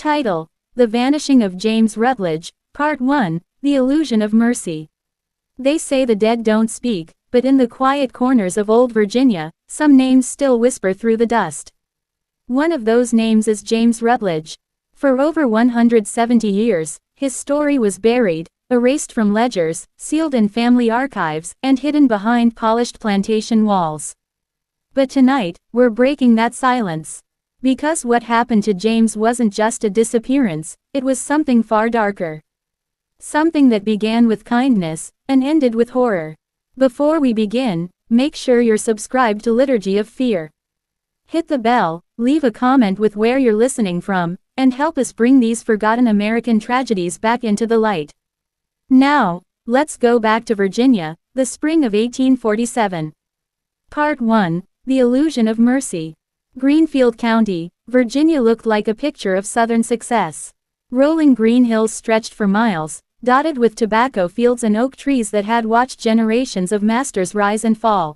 Title: The Vanishing of James Rutledge, Part 1, The Illusion of Mercy. They say the dead don't speak, but in the quiet corners of old Virginia, some names still whisper through the dust. One of those names is James Rutledge. For over 170 years, his story was buried, erased from ledgers, sealed in family archives, and hidden behind polished plantation walls. But tonight, we're breaking that silence. Because what happened to James wasn't just a disappearance, it was something far darker. Something that began with kindness, and ended with horror. Before we begin, make sure you're subscribed to Liturgy of Fear. Hit the bell, leave a comment with where you're listening from, and help us bring these forgotten American tragedies back into the light. Now, let's go back to Virginia, the spring of 1847. Part 1, The Illusion of Mercy. Greenfield County, Virginia looked like a picture of Southern success. Rolling green hills stretched for miles, dotted with tobacco fields and oak trees that had watched generations of masters rise and fall.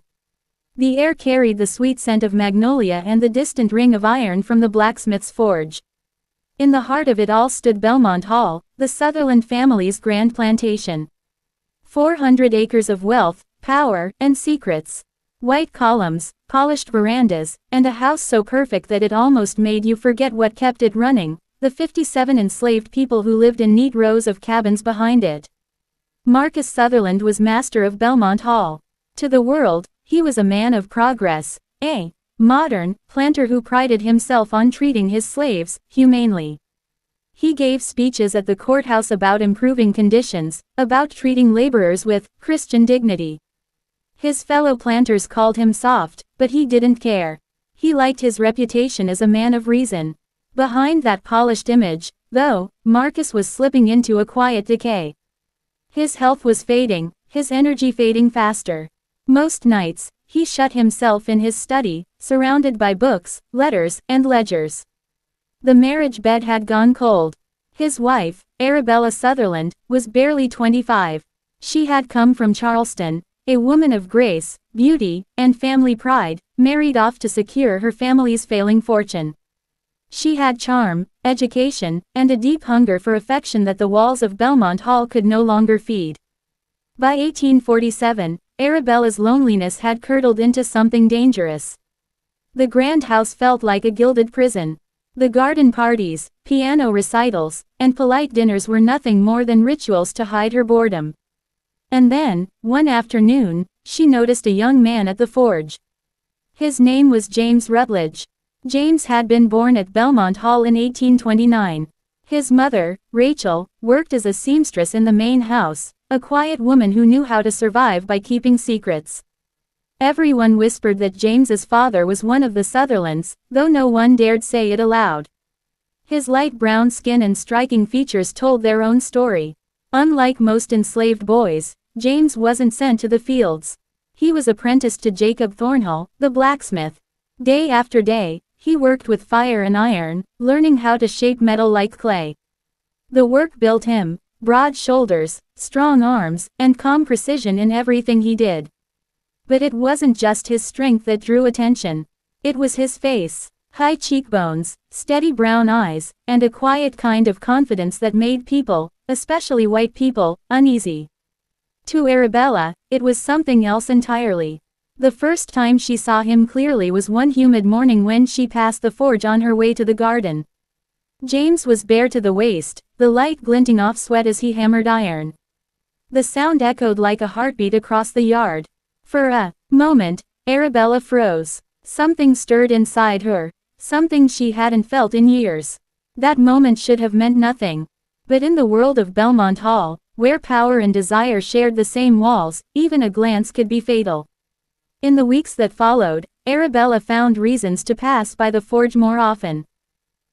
The air carried the sweet scent of magnolia and the distant ring of iron from the blacksmith's forge. In the heart of it all stood Belmont Hall, the Sutherland family's grand plantation. 400 acres of wealth, power, and secrets. White columns, polished verandas, and a house so perfect that it almost made you forget what kept it running, the 57 enslaved people who lived in neat rows of cabins behind it. Marcus Sutherland was master of Belmont Hall. To the world, he was a man of progress, a modern planter who prided himself on treating his slaves humanely. He gave speeches at the courthouse about improving conditions, about treating laborers with Christian dignity. His fellow planters called him soft, but he didn't care. He liked his reputation as a man of reason. Behind that polished image, though, Marcus was slipping into a quiet decay. His health was fading, his energy fading faster. Most nights, he shut himself in his study, surrounded by books, letters, and ledgers. The marriage bed had gone cold. His wife, Arabella Sutherland, was barely 25. She had come from Charleston, a woman of grace, beauty, and family pride, married off to secure her family's failing fortune. She had charm, education, and a deep hunger for affection that the walls of Belmont Hall could no longer feed. By 1847, Arabella's loneliness had curdled into something dangerous. The grand house felt like a gilded prison. The garden parties, piano recitals, and polite dinners were nothing more than rituals to hide her boredom. And then, one afternoon, she noticed a young man at the forge. His name was James Rutledge. James had been born at Belmont Hall in 1829. His mother, Rachel, worked as a seamstress in the main house, a quiet woman who knew how to survive by keeping secrets. Everyone whispered that James's father was one of the Sutherlands, though no one dared say it aloud. His light brown skin and striking features told their own story. Unlike most enslaved boys, James wasn't sent to the fields. He was apprenticed to Jacob Thornhill, the blacksmith. Day after day, he worked with fire and iron, learning how to shape metal like clay. The work built him, broad shoulders, strong arms, and calm precision in everything he did. But it wasn't just his strength that drew attention. It was his face. High cheekbones, steady brown eyes, and a quiet kind of confidence that made people, especially white people, uneasy. To Arabella, it was something else entirely. The first time she saw him clearly was one humid morning when she passed the forge on her way to the garden. James was bare to the waist, the light glinting off sweat as he hammered iron. The sound echoed like a heartbeat across the yard. For a moment, Arabella froze. Something stirred inside her, something she hadn't felt in years. That moment should have meant nothing. But in the world of Belmont Hall, where power and desire shared the same walls, even a glance could be fatal. In the weeks that followed, Arabella found reasons to pass by the forge more often.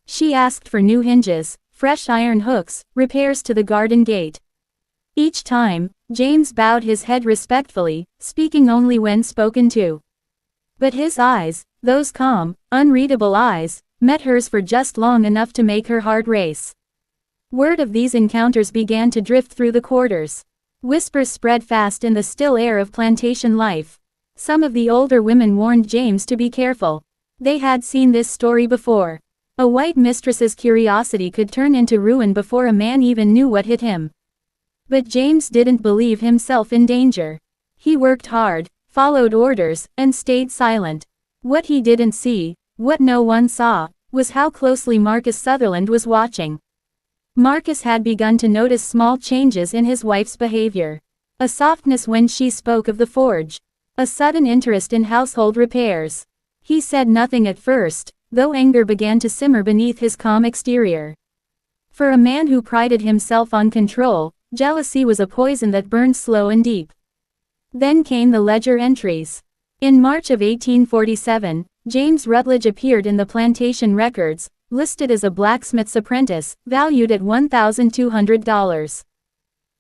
She asked for new hinges, fresh iron hooks, repairs to the garden gate. Each time, James bowed his head respectfully, speaking only when spoken to. But his eyes, those calm, unreadable eyes, met hers for just long enough to make her heart race. Word of these encounters began to drift through the quarters. Whispers spread fast in the still air of plantation life. Some of the older women warned James to be careful. They had seen this story before. A white mistress's curiosity could turn into ruin before a man even knew what hit him. But James didn't believe himself in danger. He worked hard, followed orders, and stayed silent. What he didn't see, what no one saw, was how closely Marcus Sutherland was watching. Marcus had begun to notice small changes in his wife's behavior. A softness when she spoke of the forge. A sudden interest in household repairs. He said nothing at first, though anger began to simmer beneath his calm exterior. For a man who prided himself on control, jealousy was a poison that burned slow and deep. Then came the ledger entries. In March of 1847, James Rutledge appeared in the plantation records, listed as a blacksmith's apprentice, valued at $1,200.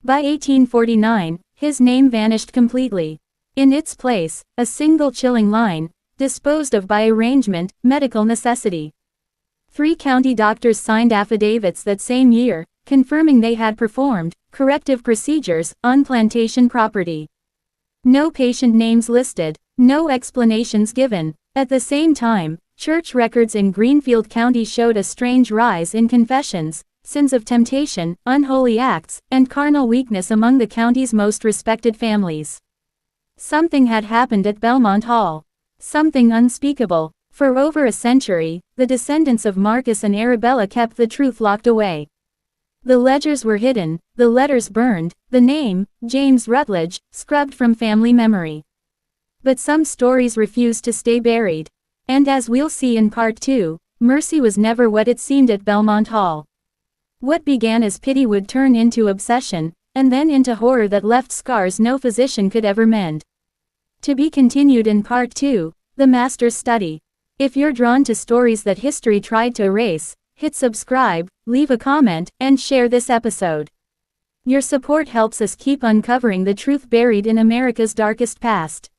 By 1849, his name vanished completely. In its place, a single chilling line, disposed of by arrangement, medical necessity. 3 county doctors signed affidavits that same year, confirming they had performed corrective procedures on plantation property. No patient names listed, no explanations given. At the same time, church records in Greenfield County showed a strange rise in confessions, sins of temptation, unholy acts, and carnal weakness among the county's most respected families. Something had happened at Belmont Hall. Something unspeakable. For over a century, the descendants of Marcus and Arabella kept the truth locked away. The ledgers were hidden, the letters burned, the name, James Rutledge, scrubbed from family memory. But some stories refused to stay buried. And as we'll see in Part 2, mercy was never what it seemed at Belmont Hall. What began as pity would turn into obsession, and then into horror that left scars no physician could ever mend. To be continued in Part 2, The Master's Study. If you're drawn to stories that history tried to erase, hit subscribe, leave a comment, and share this episode. Your support helps us keep uncovering the truth buried in America's darkest past.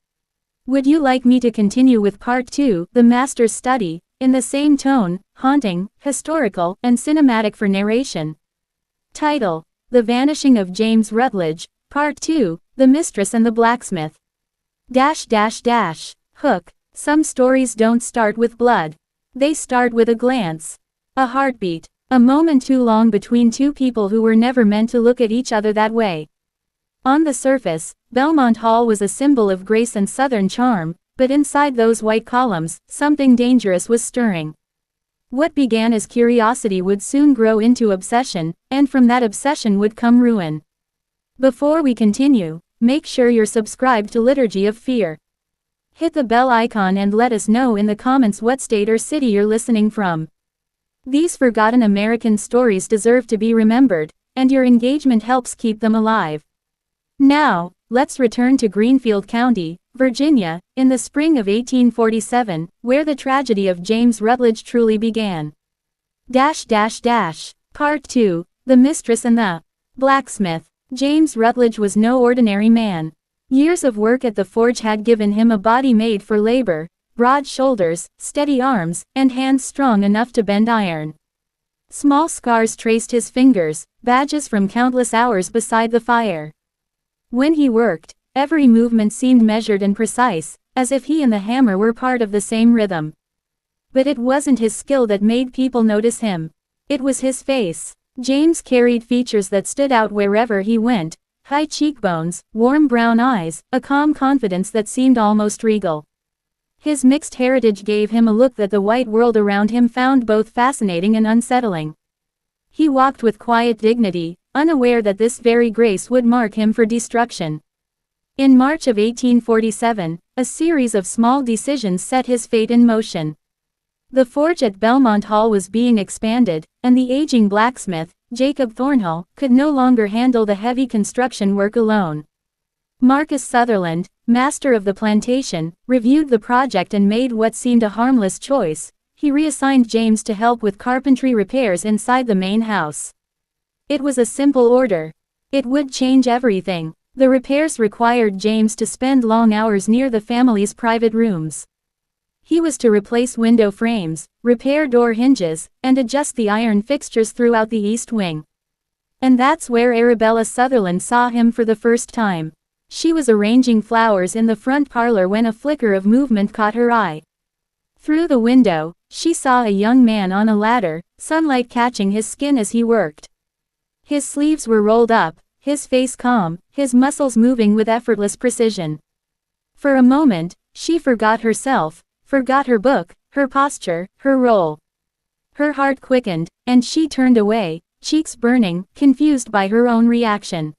Would you like me to continue with Part 2, The Master's Study, in the same tone, haunting, historical, and cinematic for narration? Title: The Vanishing of James Rutledge, Part 2, The Mistress and the Blacksmith. Hook. Some stories don't start with blood. They start with a glance. A heartbeat. A moment too long between two people who were never meant to look at each other that way. On the surface, Belmont Hall was a symbol of grace and southern charm, but inside those white columns, something dangerous was stirring. What began as curiosity would soon grow into obsession, and from that obsession would come ruin. Before we continue, make sure you're subscribed to Liturgy of Fear. Hit the bell icon and let us know in the comments what state or city you're listening from. These forgotten American stories deserve to be remembered, and your engagement helps keep them alive. Now, let's return to Greenfield County, Virginia, in the spring of 1847, where the tragedy of James Rutledge truly began. Part 2, The Mistress and the Blacksmith. James Rutledge was no ordinary man. Years of work at the forge had given him a body made for labor, broad shoulders, steady arms, and hands strong enough to bend iron. Small scars traced his fingers, badges from countless hours beside the fire. When he worked, every movement seemed measured and precise, as if he and the hammer were part of the same rhythm. But it wasn't his skill that made people notice him. It was his face. James carried features that stood out wherever he went: high cheekbones, warm brown eyes, a calm confidence that seemed almost regal. His mixed heritage gave him a look that the white world around him found both fascinating and unsettling. He walked with quiet dignity, unaware that this very grace would mark him for destruction. In March of 1847, a series of small decisions set his fate in motion. The forge at Belmont Hall was being expanded, and the aging blacksmith, Jacob Thornhill, could no longer handle the heavy construction work alone. Marcus Sutherland, master of the plantation, reviewed the project and made what seemed a harmless choice. He reassigned James to help with carpentry repairs inside the main house. It was a simple order. It would change everything. The repairs required James to spend long hours near the family's private rooms. He was to replace window frames, repair door hinges, and adjust the iron fixtures throughout the east wing. And that's where Arabella Sutherland saw him for the first time. She was arranging flowers in the front parlor when a flicker of movement caught her eye. Through the window, she saw a young man on a ladder, sunlight catching his skin as he worked. His sleeves were rolled up, his face calm, his muscles moving with effortless precision. For a moment, she forgot herself, forgot her book, her posture, her role. Her heart quickened, and she turned away, cheeks burning, confused by her own reaction.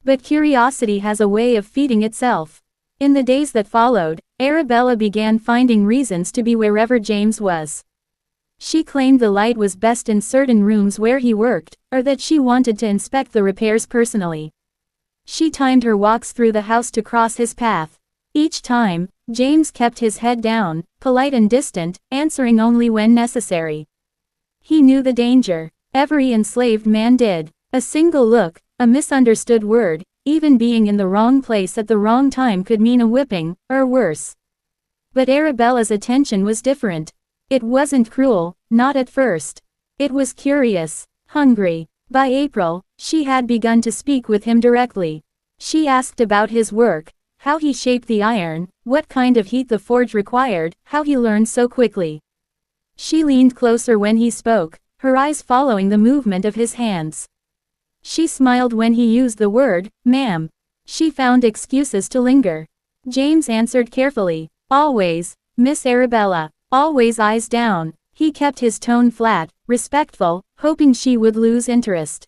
But curiosity has a way of feeding itself. In the days that followed, Arabella began finding reasons to be wherever James was. She claimed the light was best in certain rooms where he worked, or that she wanted to inspect the repairs personally. She timed her walks through the house to cross his path. Each time, James kept his head down, polite and distant, answering only when necessary. He knew the danger. Every enslaved man did. A single look, a misunderstood word, even being in the wrong place at the wrong time could mean a whipping, or worse. But Arabella's attention was different. It wasn't cruel, not at first. It was curious, hungry. By April, she had begun to speak with him directly. She asked about his work, how he shaped the iron, what kind of heat the forge required, how he learned so quickly. She leaned closer when he spoke, her eyes following the movement of his hands. She smiled when he used the word, ma'am. She found excuses to linger. James answered carefully, always, Miss Arabella, always eyes down. He kept his tone flat, respectful, hoping she would lose interest.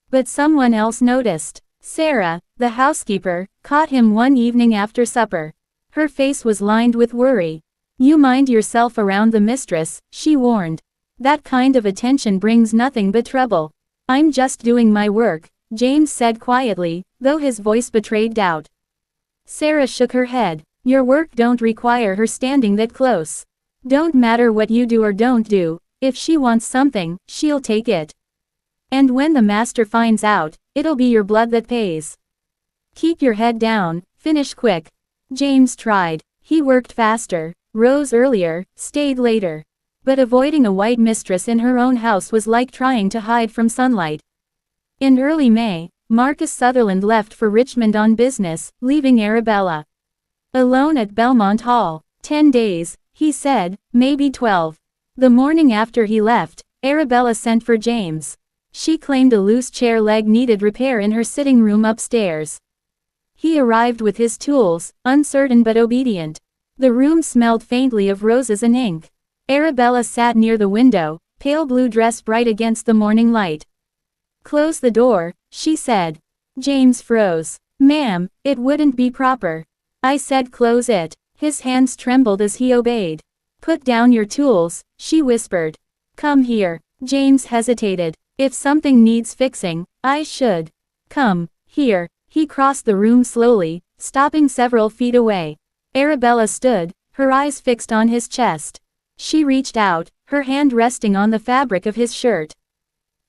But someone else noticed. Sarah, the housekeeper, caught him one evening after supper. Her face was lined with worry. You mind yourself around the mistress, she warned. That kind of attention brings nothing but trouble. I'm just doing my work, James said quietly, though his voice betrayed doubt. Sarah shook her head. Your work don't require her standing that close. Don't matter what you do or don't do, if she wants something, she'll take it. And when the master finds out, it'll be your blood that pays. Keep your head down, finish quick. James tried. He worked faster, rose earlier, stayed later. But avoiding a white mistress in her own house was like trying to hide from sunlight. In early May, Marcus Sutherland left for Richmond on business, leaving Arabella alone at Belmont Hall. 10 days, he said, maybe 12. The morning after he left, Arabella sent for James. She claimed a loose chair leg needed repair in her sitting room upstairs. He arrived with his tools, uncertain but obedient. The room smelled faintly of roses and ink. Arabella sat near the window, pale blue dress bright against the morning light. Close the door, she said. James froze. Ma'am, it wouldn't be proper. I said close it. His hands trembled as he obeyed. Put down your tools, she whispered. Come here. James hesitated. If something needs fixing, I should. Come here. He crossed the room slowly, stopping several feet away. Arabella stood, her eyes fixed on his chest. She reached out, her hand resting on the fabric of his shirt.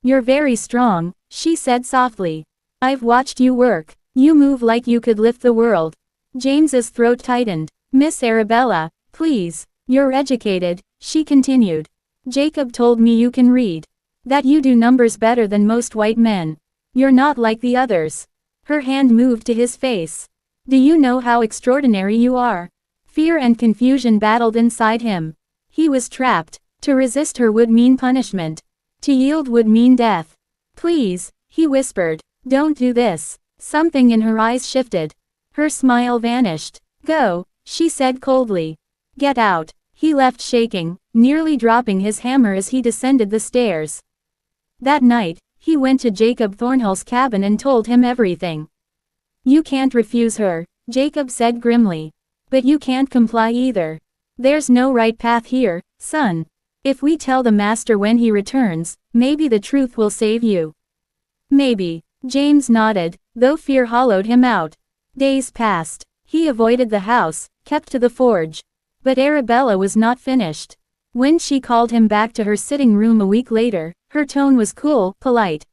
You're very strong, she said softly. I've watched you work. You move like you could lift the world. James's throat tightened. Miss Arabella, please. You're educated, she continued. Jacob told me you can read. That you do numbers better than most white men. You're not like the others. Her hand moved to his face. Do you know how extraordinary you are? Fear and confusion battled inside him. He was trapped. To resist her would mean punishment. To yield would mean death. Please, he whispered. Don't do this. Something in her eyes shifted. Her smile vanished. Go, she said coldly. Get out. He left shaking, nearly dropping his hammer as he descended the stairs. That night, he went to Jacob Thornhill's cabin and told him everything. You can't refuse her, Jacob said grimly. But you can't comply either. There's no right path here, son. If we tell the master when he returns, maybe the truth will save you. Maybe. James nodded, though fear hollowed him out. Days passed. He avoided the house, kept to the forge. But Arabella was not finished. When she called him back to her sitting room a week later, her tone was cool, polite.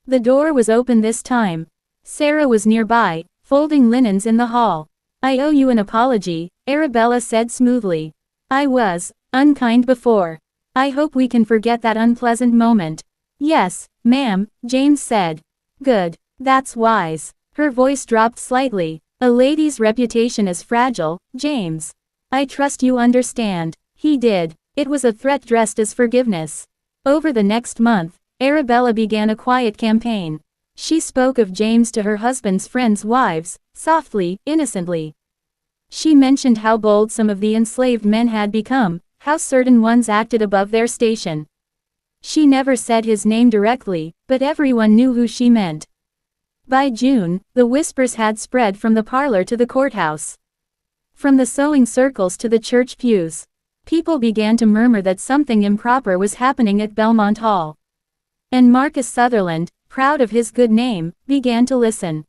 The door was open this time. Sarah was nearby, folding linens in the hall. I owe you an apology, Arabella said smoothly. I was unkind before. I hope we can forget that unpleasant moment. Yes, ma'am, James said. Good. That's wise. Her voice dropped slightly. A lady's reputation is fragile, James. I trust you understand. He did. It was a threat dressed as forgiveness. Over the next month, Arabella began a quiet campaign. She spoke of James to her husband's friends' wives, softly, innocently. She mentioned how bold some of the enslaved men had become, how certain ones acted above their station. She never said his name directly, but everyone knew who she meant. By June, the whispers had spread from the parlor to the courthouse. From the sewing circles to the church pews. People began to murmur that something improper was happening at Belmont Hall. And Marcus Sutherland, proud of his good name, began to listen.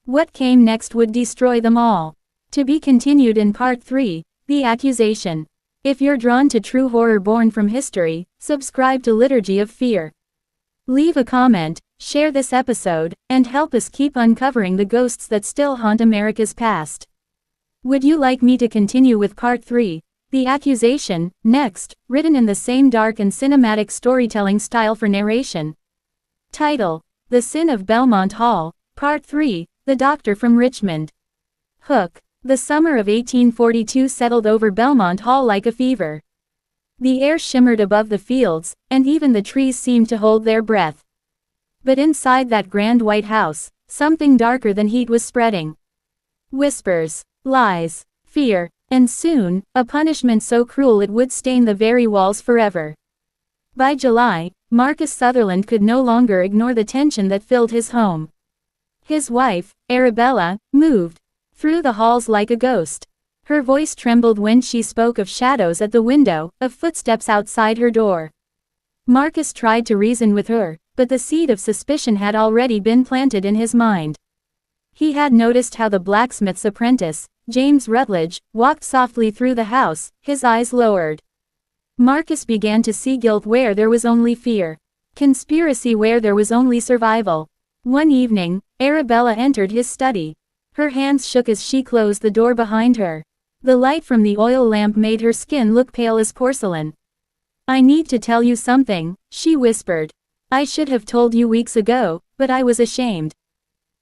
What came next would destroy them all. To be continued in Part 3, The Accusation. If you're drawn to true horror born from history, subscribe to Liturgy of Fear. Leave a comment, share this episode, and help us keep uncovering the ghosts that still haunt America's past. Would you like me to continue with Part 3, The Accusation, next, written in the same dark and cinematic storytelling style for narration? Title: The Sin of Belmont Hall, Part 3, The Doctor from Richmond. Hook. The summer of 1842 settled over Belmont Hall like a fever. The air shimmered above the fields, and even the trees seemed to hold their breath. But inside that grand white house, something darker than heat was spreading. Whispers, lies, fear, and soon, a punishment so cruel it would stain the very walls forever. By July, Marcus Sutherland could no longer ignore the tension that filled his home. His wife, Arabella, moved through the halls like a ghost. Her voice trembled when she spoke of shadows at the window, of footsteps outside her door. Marcus tried to reason with her, but the seed of suspicion had already been planted in his mind. He had noticed how the blacksmith's apprentice, James Rutledge, walked softly through the house, his eyes lowered. Marcus began to see guilt where there was only fear. Conspiracy where there was only survival. One evening, Arabella entered his study. Her hands shook as she closed the door behind her. The light from the oil lamp made her skin look pale as porcelain. "I need to tell you something," she whispered. "I should have told you weeks ago, but I was ashamed."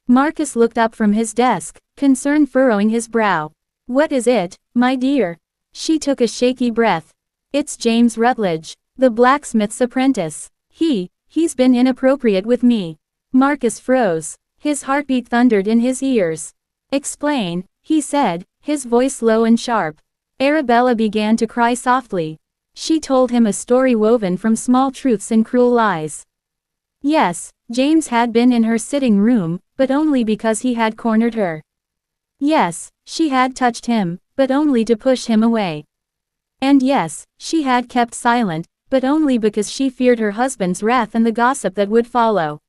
Marcus looked up from his desk, concern furrowing his brow. "What is it, my dear?" She took a shaky breath. "It's James Rutledge, the blacksmith's apprentice. He's been inappropriate with me." Marcus froze. His heartbeat thundered in his ears. "Explain," he said, his voice low and sharp. Arabella began to cry softly. She told him a story woven from small truths and cruel lies. Yes, James had been in her sitting room, but only because he had cornered her. Yes, she had touched him, but only to push him away. And yes, she had kept silent, but only because she feared her husband's wrath and the gossip that would follow.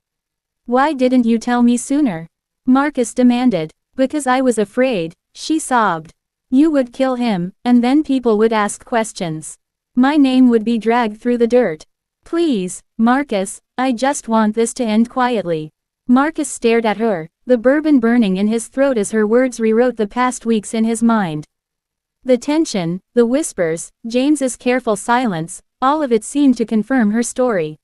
"Why didn't you tell me sooner?" Marcus demanded. "Because I was afraid," she sobbed. "You would kill him, and then people would ask questions. My name would be dragged through the dirt. Please, Marcus, I just want this to end quietly." Marcus stared at her, the bourbon burning in his throat as her words rewrote the past weeks in his mind. The tension, the whispers, James's careful silence, all of it seemed to confirm her story.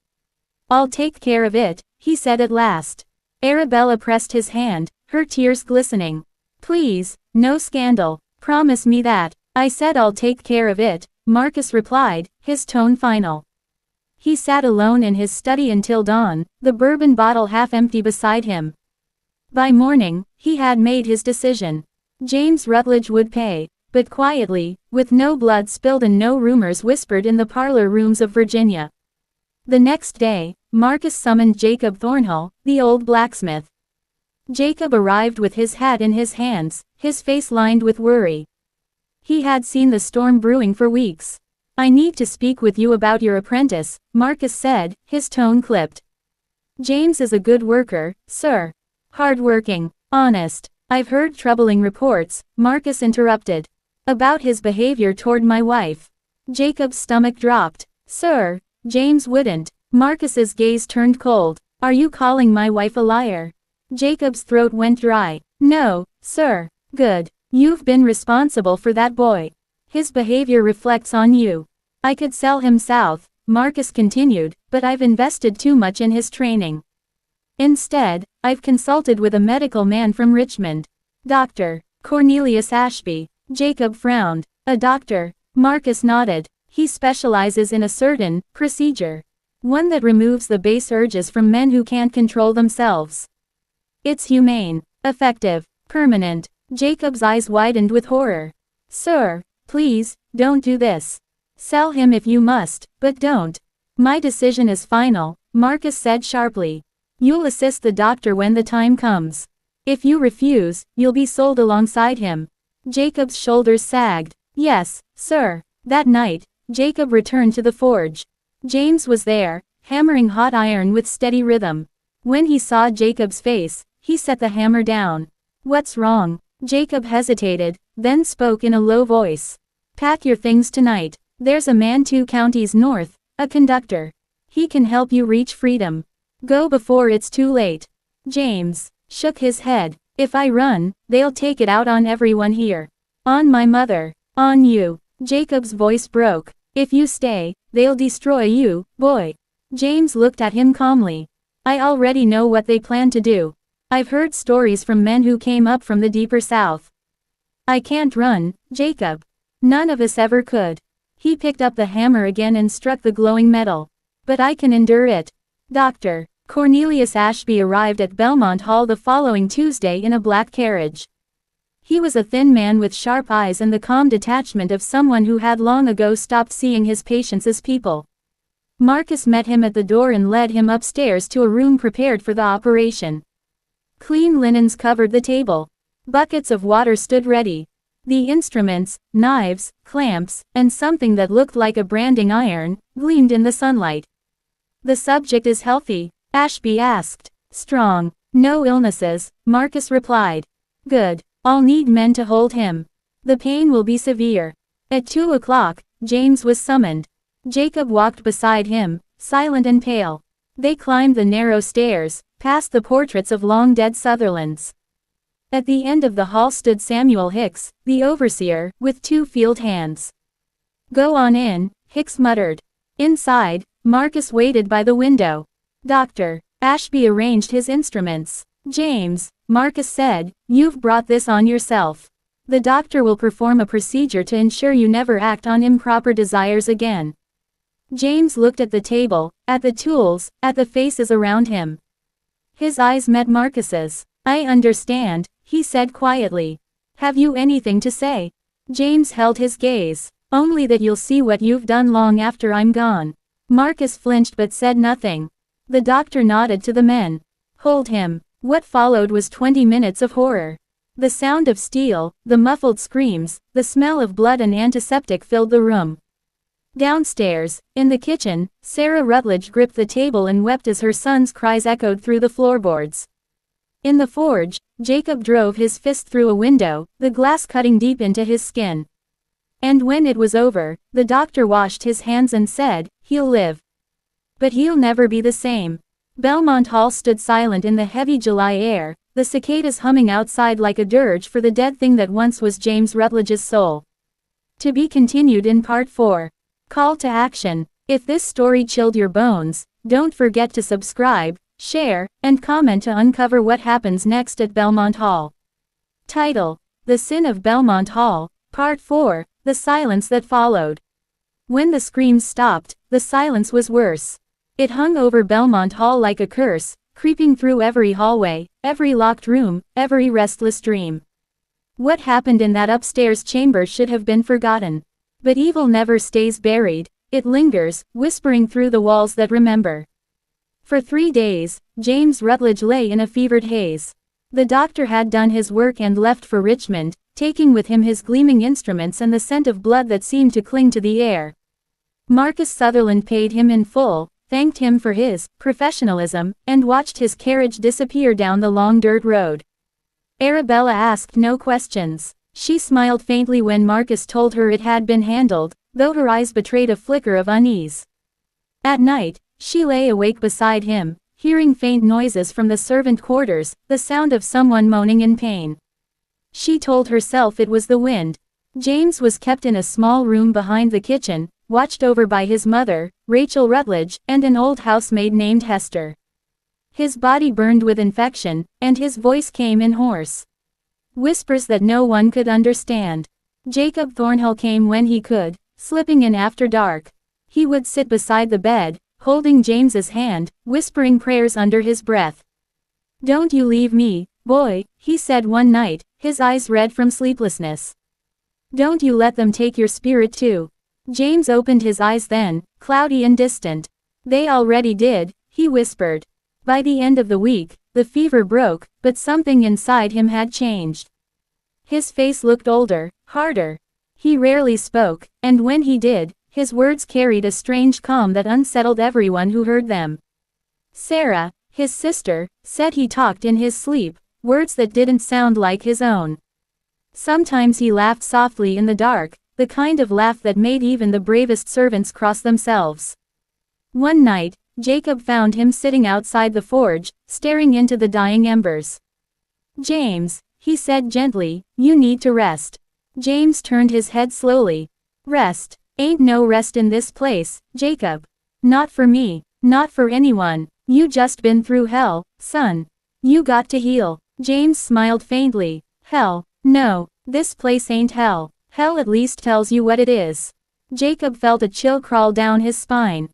"I'll take care of it," he said at last. Arabella pressed his hand, her tears glistening. "Please, no scandal. Promise me that." "I said I'll take care of it," Marcus replied, his tone final. He sat alone in his study until dawn, the bourbon bottle half empty beside him. By morning, he had made his decision. James Rutledge would pay, but quietly, with no blood spilled and no rumors whispered in the parlor rooms of Virginia. The next day, Marcus summoned Jacob Thornhill, the old blacksmith. Jacob arrived with his hat in his hands, his face lined with worry. He had seen the storm brewing for weeks. "I need to speak with you about your apprentice," Marcus said, his tone clipped. "James is a good worker, sir. Hard-working, honest." "I've heard troubling reports," Marcus interrupted. "About his behavior toward my wife." Jacob's stomach dropped. "Sir, James wouldn't." Marcus's gaze turned cold. "Are you calling my wife a liar?" Jacob's throat went dry. "No, sir." "Good. You've been responsible for that boy. His behavior reflects on you." "I could sell him south," Marcus continued, "but I've invested too much in his training. Instead, I've consulted with a medical man from Richmond. Dr. Cornelius Ashby." Jacob frowned. "A doctor?" Marcus nodded. He specializes in a certain procedure. One that removes the base urges from men who can't control themselves. It's humane, effective, permanent. Jacob's eyes widened with horror. Sir, please, don't do this. Sell him if you must, but don't. My decision is final, Marcus said sharply. You'll assist the doctor when the time comes. If you refuse, you'll be sold alongside him. Jacob's shoulders sagged. Yes, sir. That night, Jacob returned to the forge. James was there, hammering hot iron with steady rhythm. When he saw Jacob's face, he set the hammer down. What's wrong? Jacob hesitated, then spoke in a low voice. Pack your things tonight. There's a man 2 counties north, a conductor. He can help you reach freedom. Go before it's too late. James shook his head. If I run, they'll take it out on everyone here. On my mother. On you. Jacob's voice broke. If you stay, they'll destroy you, boy. James looked at him calmly. I already know what they plan to do. I've heard stories from men who came up from the deeper south. I can't run, Jacob. None of us ever could. He picked up the hammer again and struck the glowing metal. But I can endure it. Dr. Cornelius Ashby arrived at Belmont Hall the following Tuesday in a black carriage. He was a thin man with sharp eyes and the calm detachment of someone who had long ago stopped seeing his patients as people. Marcus met him at the door and led him upstairs to a room prepared for the operation. Clean linens covered the table. Buckets of water stood ready. The instruments, knives, clamps, and something that looked like a branding iron, gleamed in the sunlight. The subject is healthy? Ashby asked. Strong. No illnesses, Marcus replied. Good. I'll need men to hold him. The pain will be severe. At 2 o'clock, James was summoned. Jacob walked beside him, silent and pale. They climbed the narrow stairs, past the portraits of long-dead Sutherlands. At the end of the hall stood Samuel Hicks, the overseer, with 2 field hands. Go on in, Hicks muttered. Inside, Marcus waited by the window. Doctor. Ashby arranged his instruments. James, Marcus said, you've brought this on yourself. The doctor will perform a procedure to ensure you never act on improper desires again. James looked at the table, at the tools, at the faces around him. His eyes met Marcus's. I understand, he said quietly. Have you anything to say? James held his gaze. Only that you'll see what you've done long after I'm gone. Marcus flinched but said nothing. The doctor nodded to the men. Hold him. What followed was 20 minutes of horror. The sound of steel, the muffled screams, the smell of blood and antiseptic filled the room. Downstairs, in the kitchen, Sarah Rutledge gripped the table and wept as her son's cries echoed through the floorboards. In the forge, Jacob drove his fist through a window, the glass cutting deep into his skin. And when it was over, the doctor washed his hands and said, he'll live. But he'll never be the same. Belmont Hall stood silent in the heavy July air, the cicadas humming outside like a dirge for the dead thing that once was James Rutledge's soul. To be continued in Part 4. Call to action. If this story chilled your bones, don't forget to subscribe, share, and comment to uncover what happens next at Belmont Hall. Title: The Sin of Belmont Hall, Part 4, The Silence That Followed. When the screams stopped, the silence was worse. It hung over Belmont Hall like a curse, creeping through every hallway, every locked room, every restless dream. What happened in that upstairs chamber should have been forgotten. But evil never stays buried, it lingers, whispering through the walls that remember. For 3 days, James Rutledge lay in a fevered haze. The doctor had done his work and left for Richmond, taking with him his gleaming instruments and the scent of blood that seemed to cling to the air. Marcus Sutherland paid him in full, thanked him for his professionalism, and watched his carriage disappear down the long dirt road. Arabella asked no questions. She smiled faintly when Marcus told her it had been handled, though her eyes betrayed a flicker of unease. At night, she lay awake beside him, hearing faint noises from the servant quarters, the sound of someone moaning in pain. She told herself it was the wind. James was kept in a small room behind the kitchen, watched over by his mother, Rachel Rutledge, and an old housemaid named Hester. His body burned with infection, and his voice came in hoarse whispers that no one could understand. Jacob Thornhill came when he could, slipping in after dark. He would sit beside the bed, holding James's hand, whispering prayers under his breath. "Don't you leave me, boy," he said one night, his eyes red from sleeplessness. "Don't you let them take your spirit too." James opened his eyes then, cloudy and distant. "They already did," he whispered. By the end of the week, the fever broke, but something inside him had changed. His face looked older, harder. He rarely spoke, and when he did, his words carried a strange calm that unsettled everyone who heard them. Sarah, his sister, said he talked in his sleep, words that didn't sound like his own. Sometimes he laughed softly in the dark, the kind of laugh that made even the bravest servants cross themselves. One night, Jacob found him sitting outside the forge, staring into the dying embers. "James," he said gently, "you need to rest." James turned his head slowly. "Rest? Ain't no rest in this place, Jacob. Not for me, not for anyone. You just been through hell, son. You got to heal." James smiled faintly. "Hell? No, this place ain't hell. Hell at least tells you what it is." Jacob felt a chill crawl down his spine.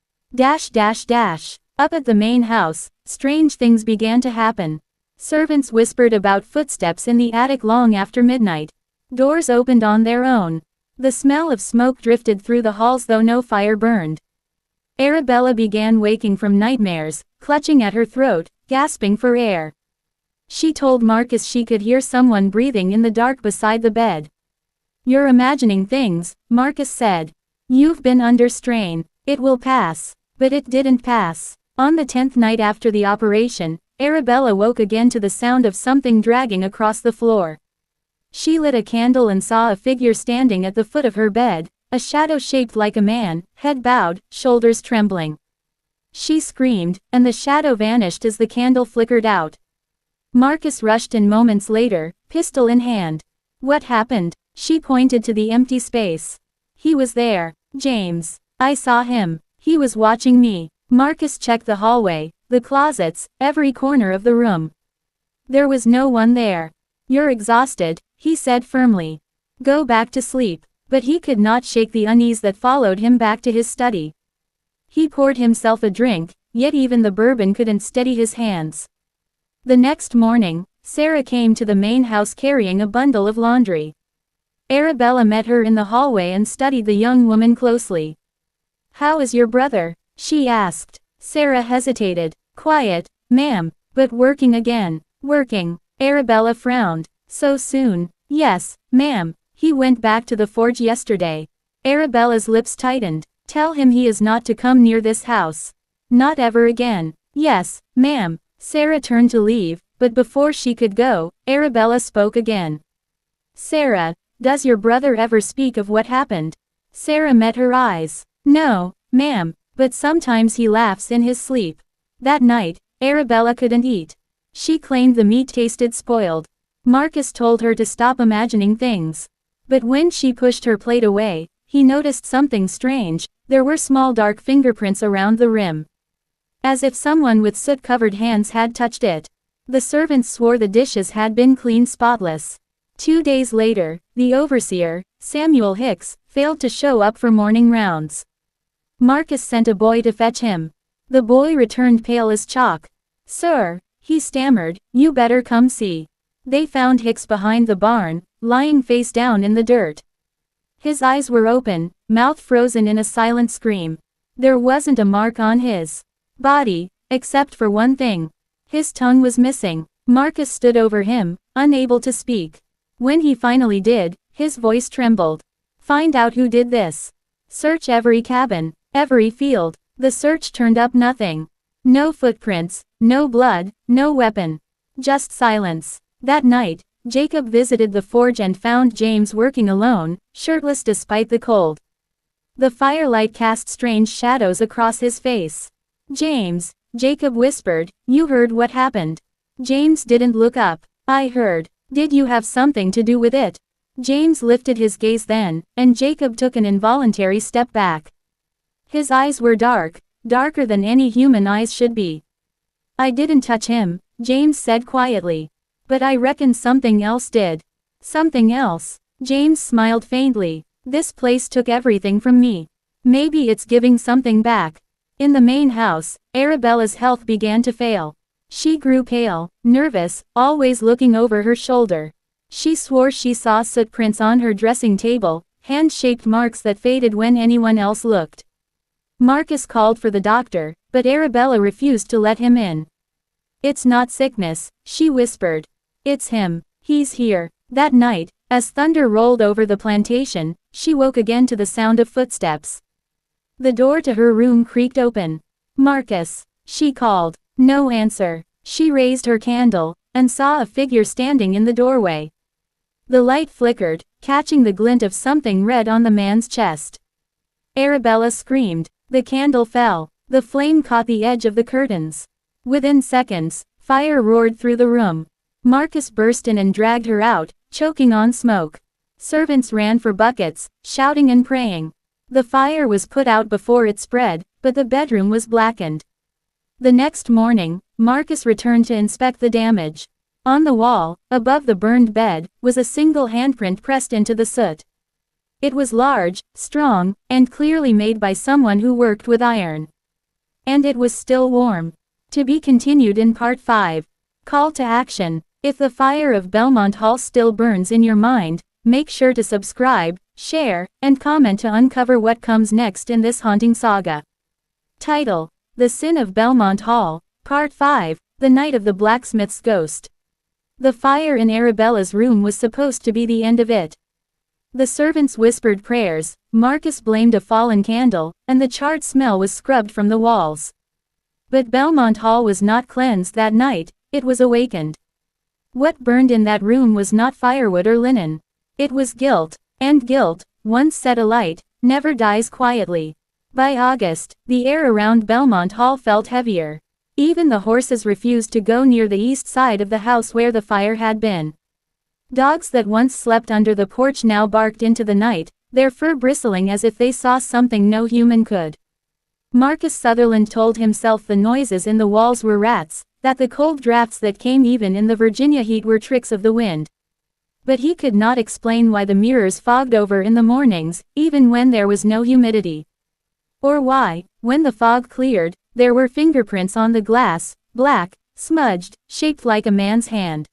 Up at the main house, strange things began to happen. Servants whispered about footsteps in the attic long after midnight. Doors opened on their own. The smell of smoke drifted through the halls though no fire burned. Arabella began waking from nightmares, clutching at her throat, gasping for air. She told Marcus she could hear someone breathing in the dark beside the bed. "You're imagining things," Marcus said. "You've been under strain. It will pass." But it didn't pass. On the 10th night after the operation, Arabella woke again to the sound of something dragging across the floor. She lit a candle and saw a figure standing at the foot of her bed, a shadow shaped like a man, head bowed, shoulders trembling. She screamed, and the shadow vanished as the candle flickered out. Marcus rushed in moments later, pistol in hand. "What happened?" She pointed to the empty space. "He was there, James. I saw him. He was watching me." Marcus checked the hallway, the closets, every corner of the room. There was no one there. "You're exhausted," he said firmly. "Go back to sleep." But he could not shake the unease that followed him back to his study. He poured himself a drink, yet even the bourbon couldn't steady his hands. The next morning, Sarah came to the main house carrying a bundle of laundry. Arabella met her in the hallway and studied the young woman closely. "How is your brother?" she asked. Sarah hesitated. "Quiet, ma'am, but working again." "Working?" Arabella frowned. "So soon?" "Yes, ma'am. He went back to the forge yesterday." Arabella's lips tightened. "Tell him he is not to come near this house. Not ever again." "Yes, ma'am." Sarah turned to leave, but before she could go, Arabella spoke again. "Sarah, does your brother ever speak of what happened?" Sarah met her eyes. "No, ma'am, but sometimes he laughs in his sleep." That night, Arabella couldn't eat. She claimed the meat tasted spoiled. Marcus told her to stop imagining things. But when she pushed her plate away, he noticed something strange. There were small dark fingerprints around the rim. As if someone with soot-covered hands had touched it. The servants swore the dishes had been clean spotless. 2 days later, the overseer, Samuel Hicks, failed to show up for morning rounds. Marcus sent a boy to fetch him. The boy returned pale as chalk. "Sir," he stammered, "you better come see." They found Hicks behind the barn, lying face down in the dirt. His eyes were open, mouth frozen in a silent scream. There wasn't a mark on his body, except for one thing. His tongue was missing. Marcus stood over him, unable to speak. When he finally did, his voice trembled. "Find out who did this. Search every cabin, every field." The search turned up nothing. No footprints, no blood, no weapon. Just silence. That night, Jacob visited the forge and found James working alone, shirtless despite the cold. The firelight cast strange shadows across his face. "James," Jacob whispered, "you heard what happened." James didn't look up. "I heard. Did you have something to do with it?" James lifted his gaze then, and Jacob took an involuntary step back. His eyes were dark, darker than any human eyes should be. "I didn't touch him," James said quietly. "But I reckon something else did." "Something else?" James smiled faintly. This place took everything from me. Maybe it's giving something back. In the main house, Arabella's health began to fail. She grew pale, nervous, always looking over her shoulder. She swore she saw soot prints on her dressing table, hand-shaped marks that faded when anyone else looked. Marcus called for the doctor, but Arabella refused to let him in. "It's not sickness," she whispered. "It's him. He's here." That night, as thunder rolled over the plantation, she woke again to the sound of footsteps. The door to her room creaked open. "Marcus," she called. No answer. She raised her candle, and saw a figure standing in the doorway. The light flickered, catching the glint of something red on the man's chest. Arabella screamed. The candle fell. The flame caught the edge of the curtains. Within seconds, fire roared through the room. Marcus burst in and dragged her out, choking on smoke. Servants ran for buckets, shouting and praying. The fire was put out before it spread, but the bedroom was blackened. The next morning, Marcus returned to inspect the damage. On the wall, above the burned bed, was a single handprint pressed into the soot. It was large, strong, and clearly made by someone who worked with iron. And it was still warm. To be continued in Part 5. Call to action. If the fire of Belmont Hall still burns in your mind, make sure to subscribe, share, and comment to uncover what comes next in this haunting saga. Title: The Sin of Belmont Hall, Part 5, The Night of the Blacksmith's Ghost. The fire in Arabella's room was supposed to be the end of it. The servants whispered prayers, Marcus blamed a fallen candle, and the charred smell was scrubbed from the walls. But Belmont Hall was not cleansed that night, it was awakened. What burned in that room was not firewood or linen. It was guilt, and guilt, once set alight, never dies quietly. By August, the air around Belmont Hall felt heavier. Even the horses refused to go near the east side of the house where the fire had been. Dogs that once slept under the porch now barked into the night, their fur bristling as if they saw something no human could. Marcus Sutherland told himself the noises in the walls were rats, that the cold drafts that came even in the Virginia heat were tricks of the wind. But he could not explain why the mirrors fogged over in the mornings, even when there was no humidity. Or why, when the fog cleared, there were fingerprints on the glass, black, smudged, shaped like a man's hand.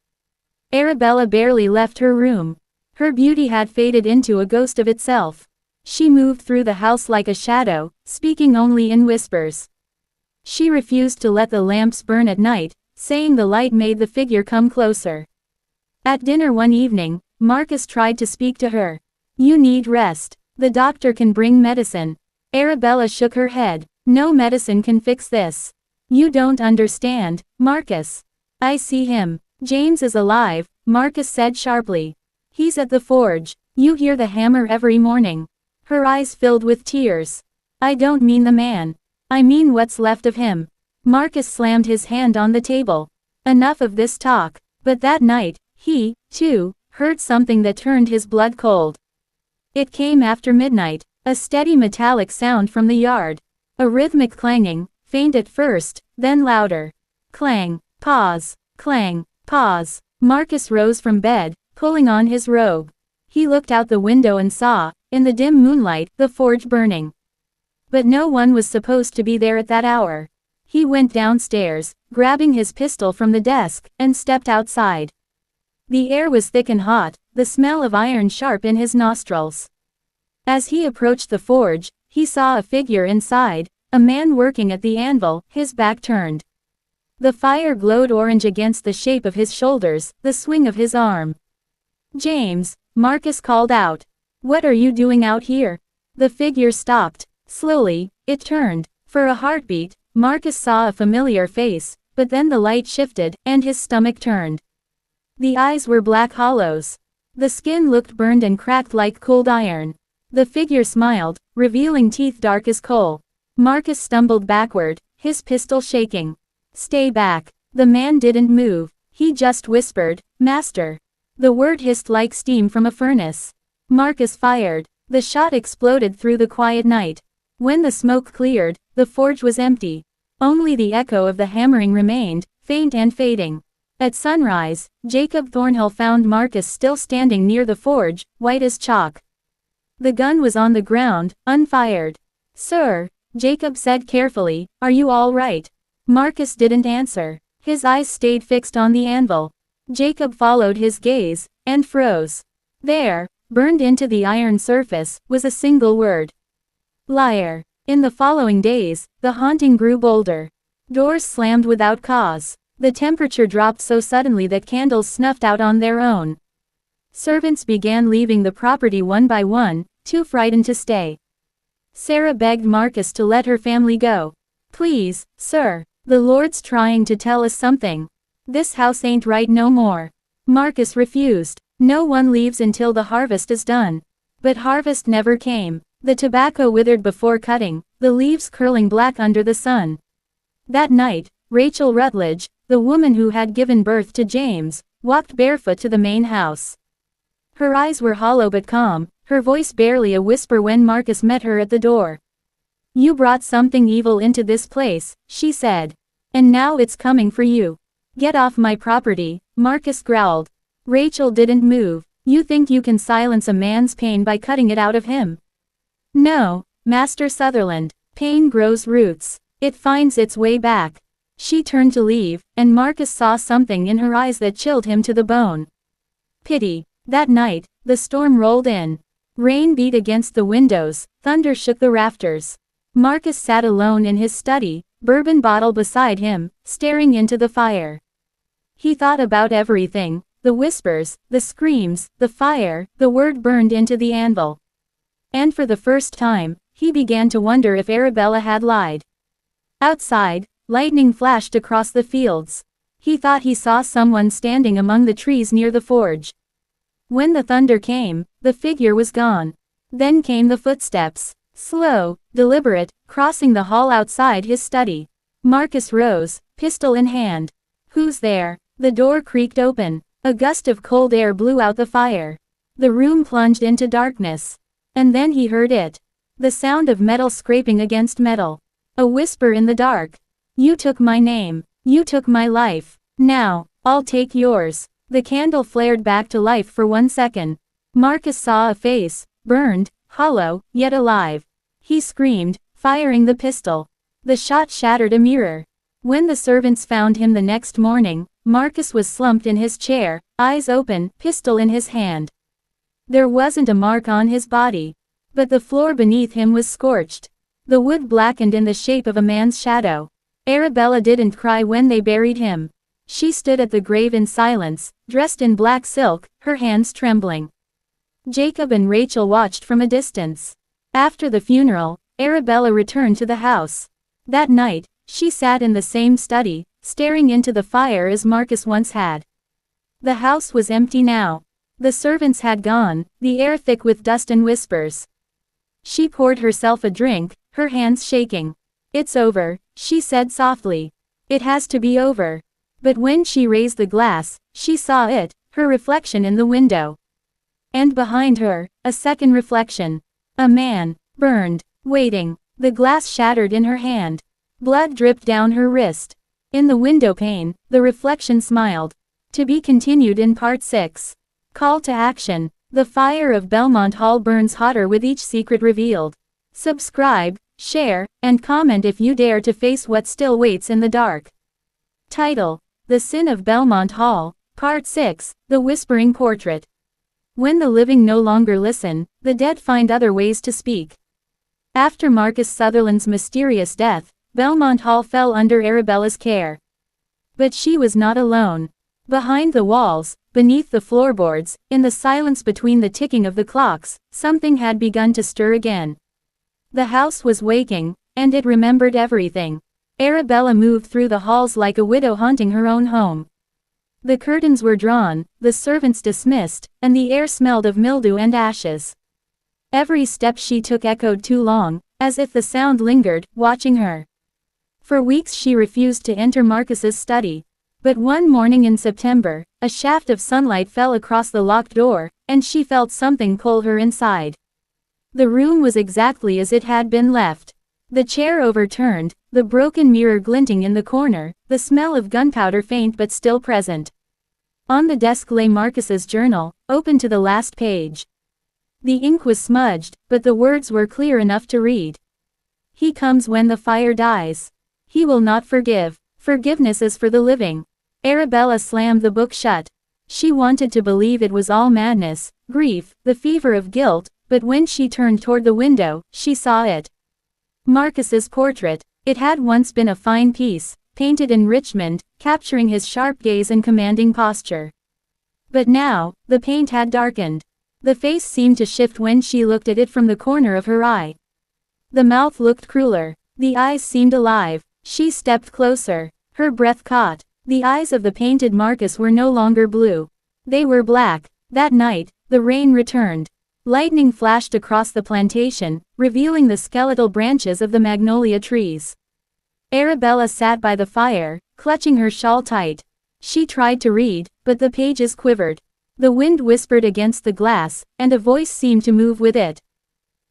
Arabella barely left her room. Her beauty had faded into a ghost of itself. She moved through the house like a shadow, speaking only in whispers. She refused to let the lamps burn at night, saying the light made the figure come closer. At dinner one evening, Marcus tried to speak to her. "You need rest. The doctor can bring medicine." Arabella shook her head. "No medicine can fix this. You don't understand, Marcus. I see him. James is alive," Marcus said sharply. "He's at the forge. You hear the hammer every morning." Her eyes filled with tears. "I don't mean the man. I mean what's left of him." Marcus slammed his hand on the table. Enough of this talk. But that night, he, too, heard something that turned his blood cold. It came after midnight, a steady metallic sound from the yard. A rhythmic clanging, faint at first, then louder. Clang, pause, clang, pause. Marcus rose from bed, pulling on his robe. He looked out the window and saw, in the dim moonlight, the forge burning. But no one was supposed to be there at that hour. He went downstairs, grabbing his pistol from the desk, and stepped outside. The air was thick and hot, the smell of iron sharp in his nostrils. As he approached the forge, he saw a figure inside, a man working at the anvil, his back turned. The fire glowed orange against the shape of his shoulders, the swing of his arm. "James," Marcus called out. "What are you doing out here?" The figure stopped. Slowly, it turned. For a heartbeat, Marcus saw a familiar face, but then the light shifted, and his stomach turned. The eyes were black hollows. The skin looked burned and cracked like cold iron. The figure smiled, revealing teeth dark as coal. Marcus stumbled backward, his pistol shaking. "Stay back." The man didn't move. He just whispered, "Master." The word hissed like steam from a furnace. Marcus fired. The shot exploded through the quiet night. When the smoke cleared, the forge was empty. Only the echo of the hammering remained, faint and fading. At sunrise, Jacob Thornhill found Marcus still standing near the forge, white as chalk. The gun was on the ground, unfired. "Sir," Jacob said carefully, "are you all right?" Marcus didn't answer. His eyes stayed fixed on the anvil. Jacob followed his gaze, and froze. There, burned into the iron surface, was a single word. Liar. In the following days, the haunting grew bolder. Doors slammed without cause. The temperature dropped so suddenly that candles snuffed out on their own. Servants began leaving the property one by one, too frightened to stay. Sarah begged Marcus to let her family go. "Please, sir, the Lord's trying to tell us something. This house ain't right no more." Marcus refused. No one leaves until the harvest is done. But harvest never came. The tobacco withered before cutting, the leaves curling black under the sun. That night, Rachel Rutledge, the woman who had given birth to James, walked barefoot to the main house. Her eyes were hollow but calm, her voice barely a whisper when Marcus met her at the door. "You brought something evil into this place," she said. "And now it's coming for you." "Get off my property," Marcus growled. Rachel didn't move. "You think you can silence a man's pain by cutting it out of him?" "No, Master Sutherland. Pain grows roots. It finds its way back." She turned to leave, and Marcus saw something in her eyes that chilled him to the bone. Pity. That night, the storm rolled in. Rain beat against the windows, thunder shook the rafters. Marcus sat alone in his study, bourbon bottle beside him, staring into the fire. He thought about everything, the whispers, the screams, the fire, the word burned into the anvil. And for the first time, he began to wonder if Arabella had lied. Outside, lightning flashed across the fields. He thought he saw someone standing among the trees near the forge. When the thunder came, the figure was gone. Then came the footsteps. Slow, deliberate, crossing the hall outside his study. Marcus rose, pistol in hand. "Who's there?" The door creaked open. A gust of cold air blew out the fire. The room plunged into darkness. And then he heard it. The sound of metal scraping against metal. A whisper in the dark. "You took my name. You took my life. Now, I'll take yours." The candle flared back to life for 1 second. Marcus saw a face, burned, hollow, yet alive. He screamed, firing the pistol. The shot shattered a mirror. When the servants found him the next morning, Marcus was slumped in his chair, eyes open, pistol in his hand. There wasn't a mark on his body. But the floor beneath him was scorched. The wood blackened in the shape of a man's shadow. Arabella didn't cry when they buried him. She stood at the grave in silence, dressed in black silk, her hands trembling. Jacob and Rachel watched from a distance. After the funeral, Arabella returned to the house. That night, she sat in the same study, staring into the fire as Marcus once had. The house was empty now. The servants had gone, the air thick with dust and whispers. She poured herself a drink, her hands shaking. "It's over," she said softly. "It has to be over." But when she raised the glass, she saw it, her reflection in the window. And behind her, a second reflection. A man, burned, waiting. The glass shattered in her hand. Blood dripped down her wrist. In the window pane, the reflection smiled. To be continued in Part 6. Call to action. The fire of Belmont Hall burns hotter with each secret revealed. Subscribe, share, and comment if you dare to face what still waits in the dark. Title: The Sin of Belmont Hall, Part 6, The Whispering Portrait. When the living no longer listen, the dead find other ways to speak. After Marcus Sutherland's mysterious death, Belmont Hall fell under Arabella's care. But she was not alone. Behind the walls, beneath the floorboards, in the silence between the ticking of the clocks, something had begun to stir again. The house was waking, and it remembered everything. Arabella moved through the halls like a widow haunting her own home. The curtains were drawn, the servants dismissed, and the air smelled of mildew and ashes. Every step she took echoed too long, as if the sound lingered, watching her. For weeks she refused to enter Marcus's study. But one morning in September, a shaft of sunlight fell across the locked door, and she felt something pull her inside. The room was exactly as it had been left. The chair overturned, the broken mirror glinting in the corner, the smell of gunpowder faint but still present. On the desk lay Marcus's journal, open to the last page. The ink was smudged, but the words were clear enough to read. He comes when the fire dies. He will not forgive. Forgiveness is for the living. Arabella slammed the book shut. She wanted to believe it was all madness, grief, the fever of guilt, but when she turned toward the window, she saw it. Marcus's portrait. It had once been a fine piece, painted in Richmond, capturing his sharp gaze and commanding posture. But now, the paint had darkened. The face seemed to shift when she looked at it from the corner of her eye. The mouth looked crueler. The eyes seemed alive. She stepped closer. Her breath caught. The eyes of the painted Marcus were no longer blue. They were black. That night, the rain returned. Lightning flashed across the plantation, revealing the skeletal branches of the magnolia trees. Arabella sat by the fire, clutching her shawl tight. She tried to read, but the pages quivered. The wind whispered against the glass, and a voice seemed to move with it.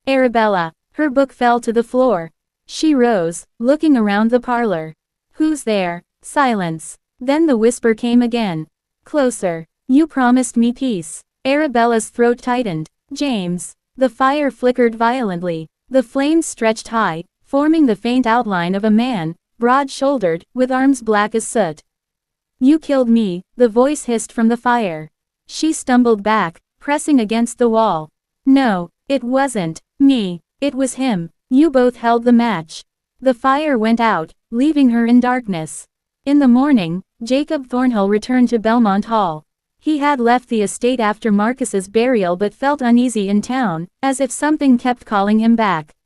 Arabella. Her book fell to the floor. She rose, looking around the parlor. Who's there? Silence. Then the whisper came again. Closer. You promised me peace. Arabella's throat tightened. James. The fire flickered violently. The flames stretched high, forming the faint outline of a man, broad-shouldered, with arms black as soot. You killed me, the voice hissed from the fire. She stumbled back, pressing against the wall. No, it wasn't me, it was him. You both held the match. The fire went out, leaving her in darkness. In the morning, Jacob Thornhill returned to Belmont Hall. He had left the estate after Marcus's burial but felt uneasy in town, as if something kept calling him back.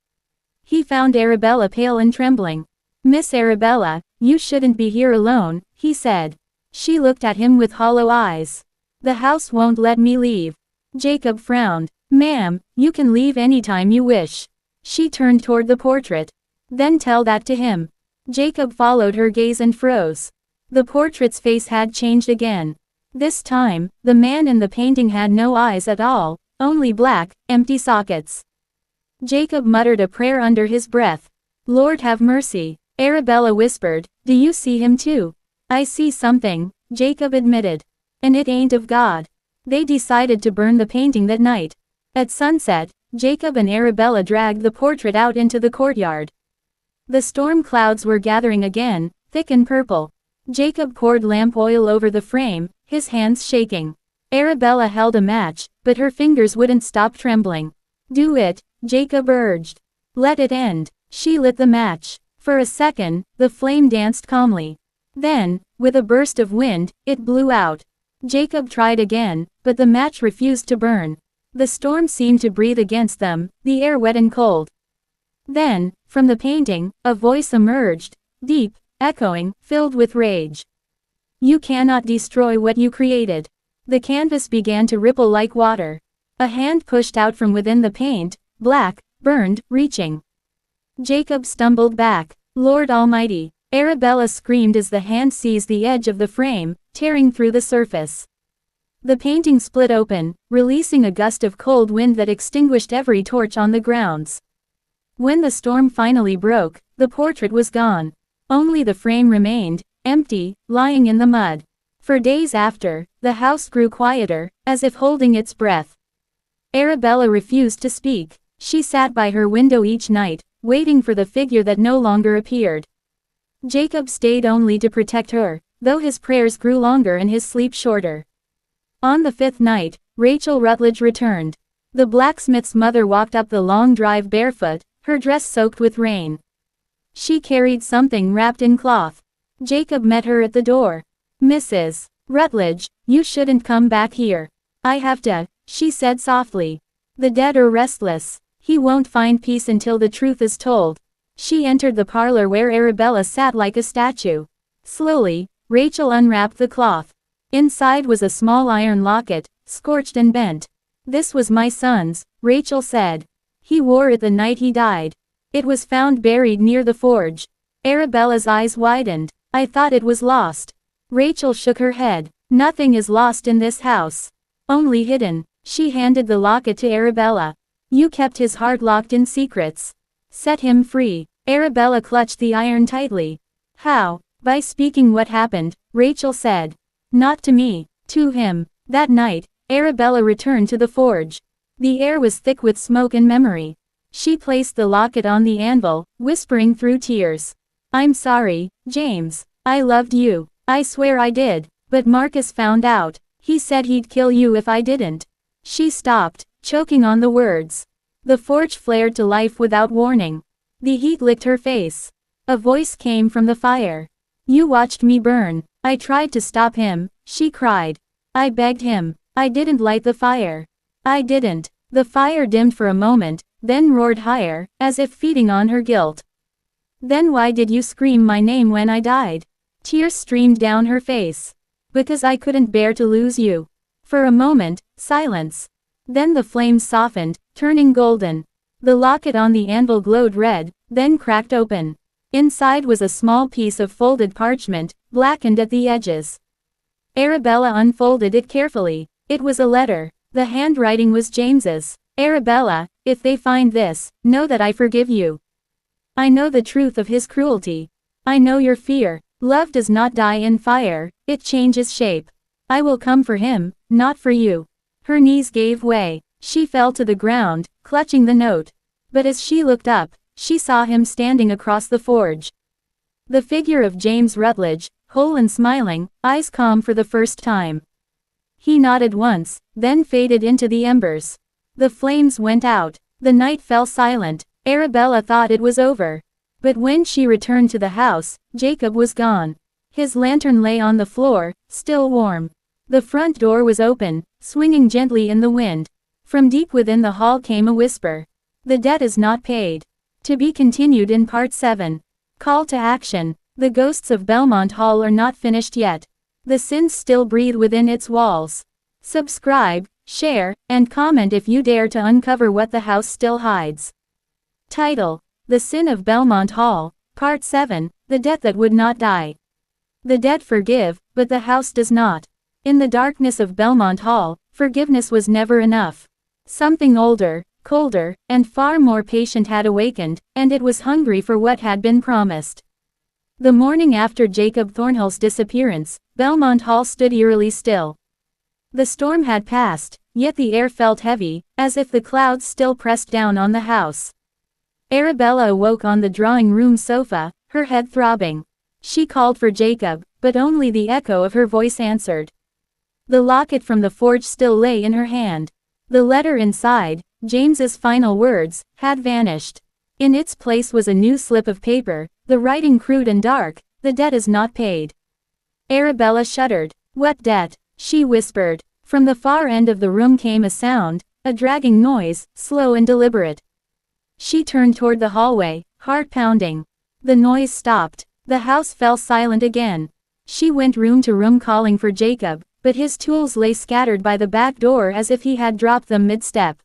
He found Arabella pale and trembling. Miss Arabella, you shouldn't be here alone, he said. She looked at him with hollow eyes. The house won't let me leave. Jacob frowned. Ma'am, you can leave anytime you wish. She turned toward the portrait. Then tell that to him. Jacob followed her gaze and froze. The portrait's face had changed again. This time, the man in the painting had no eyes at all, only black, empty sockets. Jacob muttered a prayer under his breath. Lord have mercy. Arabella whispered, do you see him too? I see something, Jacob admitted. And it ain't of God. They decided to burn the painting that night. At sunset, Jacob and Arabella dragged the portrait out into the courtyard. The storm clouds were gathering again, thick and purple. Jacob poured lamp oil over the frame, his hands shaking. Arabella held a match, but her fingers wouldn't stop trembling. Do it, Jacob urged. Let it end. She lit the match. For a second, the flame danced calmly. Then, with a burst of wind, it blew out. Jacob tried again, but the match refused to burn. The storm seemed to breathe against them, the air wet and cold. Then, from the painting, a voice emerged, deep, echoing, filled with rage. You cannot destroy what you created. The canvas began to ripple like water. A hand pushed out from within the paint, black, burned, reaching. Jacob stumbled back. Lord Almighty! Arabella screamed as the hand seized the edge of the frame, tearing through the surface. The painting split open, releasing a gust of cold wind that extinguished every torch on the grounds. When the storm finally broke, the portrait was gone. Only the frame remained, empty, lying in the mud. For days after, the house grew quieter, as if holding its breath. Arabella refused to speak. She sat by her window each night, waiting for the figure that no longer appeared. Jacob stayed only to protect her, though his prayers grew longer and his sleep shorter. On the fifth night, Rachel Rutledge returned. The blacksmith's mother walked up the long drive barefoot, her dress soaked with rain. She carried something wrapped in cloth. Jacob met her at the door. Mrs. Rutledge, you shouldn't come back here. I have to, she said softly. The dead are restless. He won't find peace until the truth is told. She entered the parlor where Arabella sat like a statue. Slowly, Rachel unwrapped the cloth. Inside was a small iron locket, scorched and bent. This was my son's, Rachel said. He wore it the night he died. It was found buried near the forge. Arabella's eyes widened. I thought it was lost. Rachel shook her head. Nothing is lost in this house. Only hidden. She handed the locket to Arabella. You kept his heart locked in secrets. Set him free. Arabella clutched the iron tightly. How? By speaking what happened, Rachel said. Not to me, to him. That night, Arabella returned to the forge. The air was thick with smoke and memory. She placed the locket on the anvil, whispering through tears. I'm sorry, James. I loved you. I swear I did. But Marcus found out. He said he'd kill you if I didn't. She stopped, choking on the words. The forge flared to life without warning. The heat licked her face. A voice came from the fire. You watched me burn. I tried to stop him, she cried. I begged him. I didn't light the fire. I didn't. The fire dimmed for a moment, then roared higher, as if feeding on her guilt. Then why did you scream my name when I died? Tears streamed down her face. Because I couldn't bear to lose you. For a moment, silence. Then the flames softened, turning golden. The locket on the anvil glowed red, then cracked open. Inside was a small piece of folded parchment, blackened at the edges. Arabella unfolded it carefully. It was a letter. The handwriting was James's. Arabella, if they find this, know that I forgive you. I know the truth of his cruelty. I know your fear. Love does not die in fire, it changes shape. I will come for him, not for you. Her knees gave way. She fell to the ground, clutching the note. But as she looked up, she saw him standing across the forge. The figure of James Rutledge, whole and smiling, eyes calm for the first time. He nodded once, then faded into the embers. The flames went out. The night fell silent. Arabella thought it was over. But when she returned to the house, Jacob was gone. His lantern lay on the floor, still warm. The front door was open, swinging gently in the wind. From deep within the hall came a whisper. The debt is not paid. To be continued in Part 7. Call to action. The ghosts of Belmont Hall are not finished yet. The sins still breathe within its walls. Subscribe, share, and comment if you dare to uncover what the house still hides. Title: The Sin of Belmont Hall, Part 7, The Death That Would Not Die. The dead forgive, but the house does not. In the darkness of Belmont Hall, forgiveness was never enough. Something older, colder, and far more patient had awakened, and it was hungry for what had been promised. The morning after Jacob Thornhill's disappearance, Belmont Hall stood eerily still. The storm had passed, yet the air felt heavy, as if the clouds still pressed down on the house. Arabella awoke on the drawing room sofa, her head throbbing. She called for Jacob, but only the echo of her voice answered. The locket from the forge still lay in her hand. The letter inside, James's final words, had vanished. In its place was a new slip of paper, the writing crude and dark, "The debt is not paid." Arabella shuddered. "What debt?" she whispered. From the far end of the room came a sound, a dragging noise, slow and deliberate. She turned toward the hallway, heart pounding. The noise stopped. The house fell silent again. She went room to room calling for Jacob, but his tools lay scattered by the back door as if he had dropped them mid-step.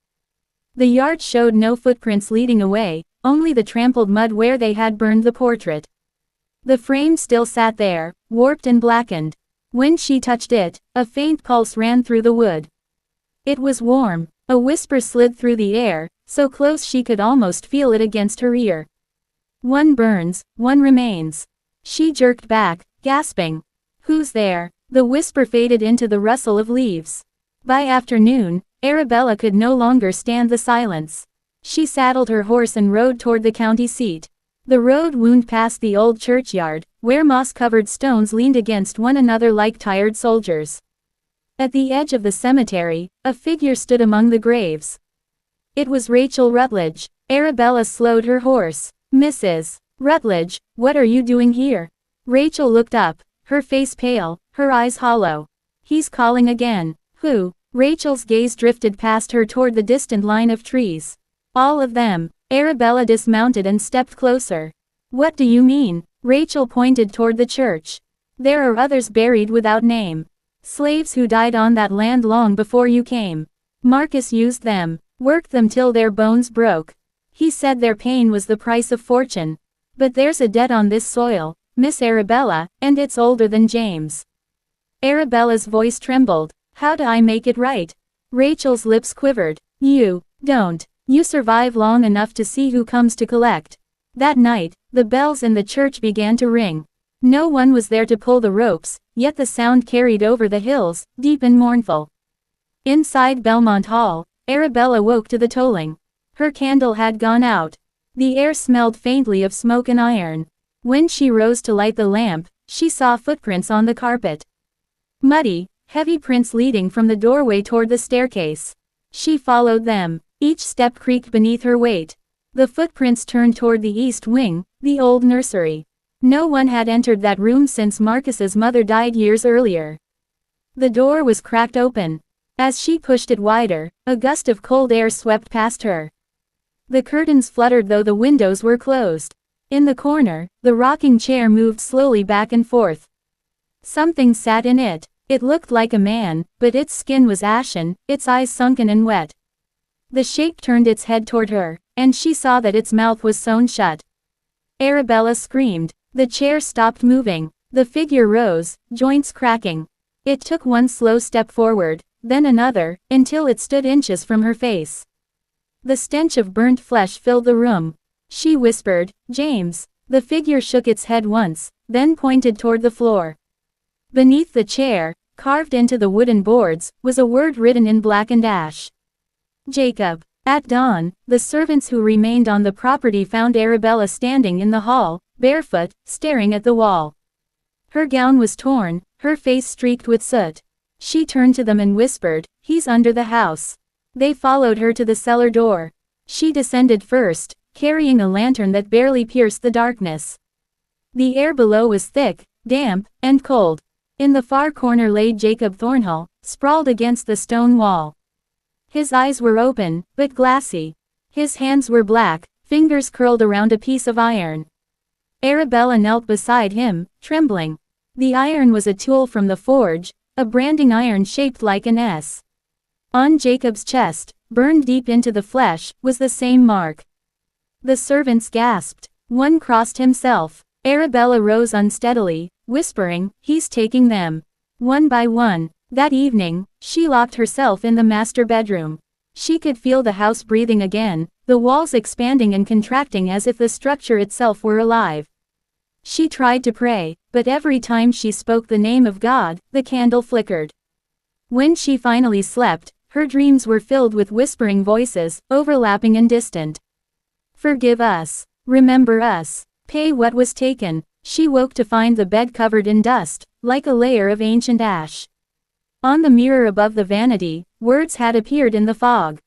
The yard showed no footprints leading away, only the trampled mud where they had burned the portrait. The frame still sat there, warped and blackened. When she touched it, a faint pulse ran through the wood. It was warm. A whisper slid through the air, so close she could almost feel it against her ear. "One burns, one remains." She jerked back, gasping. "Who's there?" The whisper faded into the rustle of leaves. By afternoon, Arabella could no longer stand the silence. She saddled her horse and rode toward the county seat. The road wound past the old churchyard, where moss-covered stones leaned against one another like tired soldiers. At the edge of the cemetery, a figure stood among the graves. It was Rachel Rutledge. Arabella slowed her horse. "Mrs. Rutledge, what are you doing here?" Rachel looked up, her face pale, her eyes hollow. "He's calling again." "Who?" Rachel's gaze drifted past her toward the distant line of trees. "All of them." Arabella dismounted and stepped closer. "What do you mean?" Rachel pointed toward the church. "There are others buried without name. Slaves who died on that land long before you came. Marcus used them, worked them till their bones broke. He said their pain was the price of fortune. But there's a debt on this soil, Miss Arabella, and it's older than James." Arabella's voice trembled. "How do I make it right?" Rachel's lips quivered. "You don't. You survive long enough to see who comes to collect." That night, the bells in the church began to ring. No one was there to pull the ropes, yet the sound carried over the hills, deep and mournful. Inside Belmont Hall, Arabella woke to the tolling. Her candle had gone out. The air smelled faintly of smoke and iron. When she rose to light the lamp, she saw footprints on the carpet. Muddy, heavy prints leading from the doorway toward the staircase. She followed them. Each step creaked beneath her weight. The footprints turned toward the east wing, the old nursery. No one had entered that room since Marcus's mother died years earlier. The door was cracked open. As she pushed it wider, a gust of cold air swept past her. The curtains fluttered though the windows were closed. In the corner, the rocking chair moved slowly back and forth. Something sat in it. It looked like a man, but its skin was ashen, its eyes sunken and wet. The shape turned its head toward her, and she saw that its mouth was sewn shut. Arabella screamed. The chair stopped moving. The figure rose, joints cracking. It took one slow step forward, then another, until it stood inches from her face. The stench of burnt flesh filled the room. She whispered, "James." The figure shook its head once, then pointed toward the floor. Beneath the chair, carved into the wooden boards, was a word written in blackened ash. Jacob. At dawn, the servants who remained on the property found Arabella standing in the hall, barefoot, staring at the wall. Her gown was torn, her face streaked with soot. She turned to them and whispered, "He's under the house." They followed her to the cellar door. She descended first, carrying a lantern that barely pierced the darkness. The air below was thick, damp, and cold. In the far corner lay Jacob Thornhill, sprawled against the stone wall. His eyes were open, but glassy. His hands were black, fingers curled around a piece of iron. Arabella knelt beside him, trembling. The iron was a tool from the forge, a branding iron shaped like an S. On Jacob's chest, burned deep into the flesh, was the same mark. The servants gasped. One crossed himself. Arabella rose unsteadily, whispering, "He's taking them." One by one. That evening, she locked herself in the master bedroom. She could feel the house breathing again, the walls expanding and contracting as if the structure itself were alive. She tried to pray, but every time she spoke the name of God, the candle flickered. When she finally slept, her dreams were filled with whispering voices, overlapping and distant. "Forgive us. Remember us. Pay what was taken." She woke to find the bed covered in dust, like a layer of ancient ash. On the mirror above the vanity, words had appeared in the fog.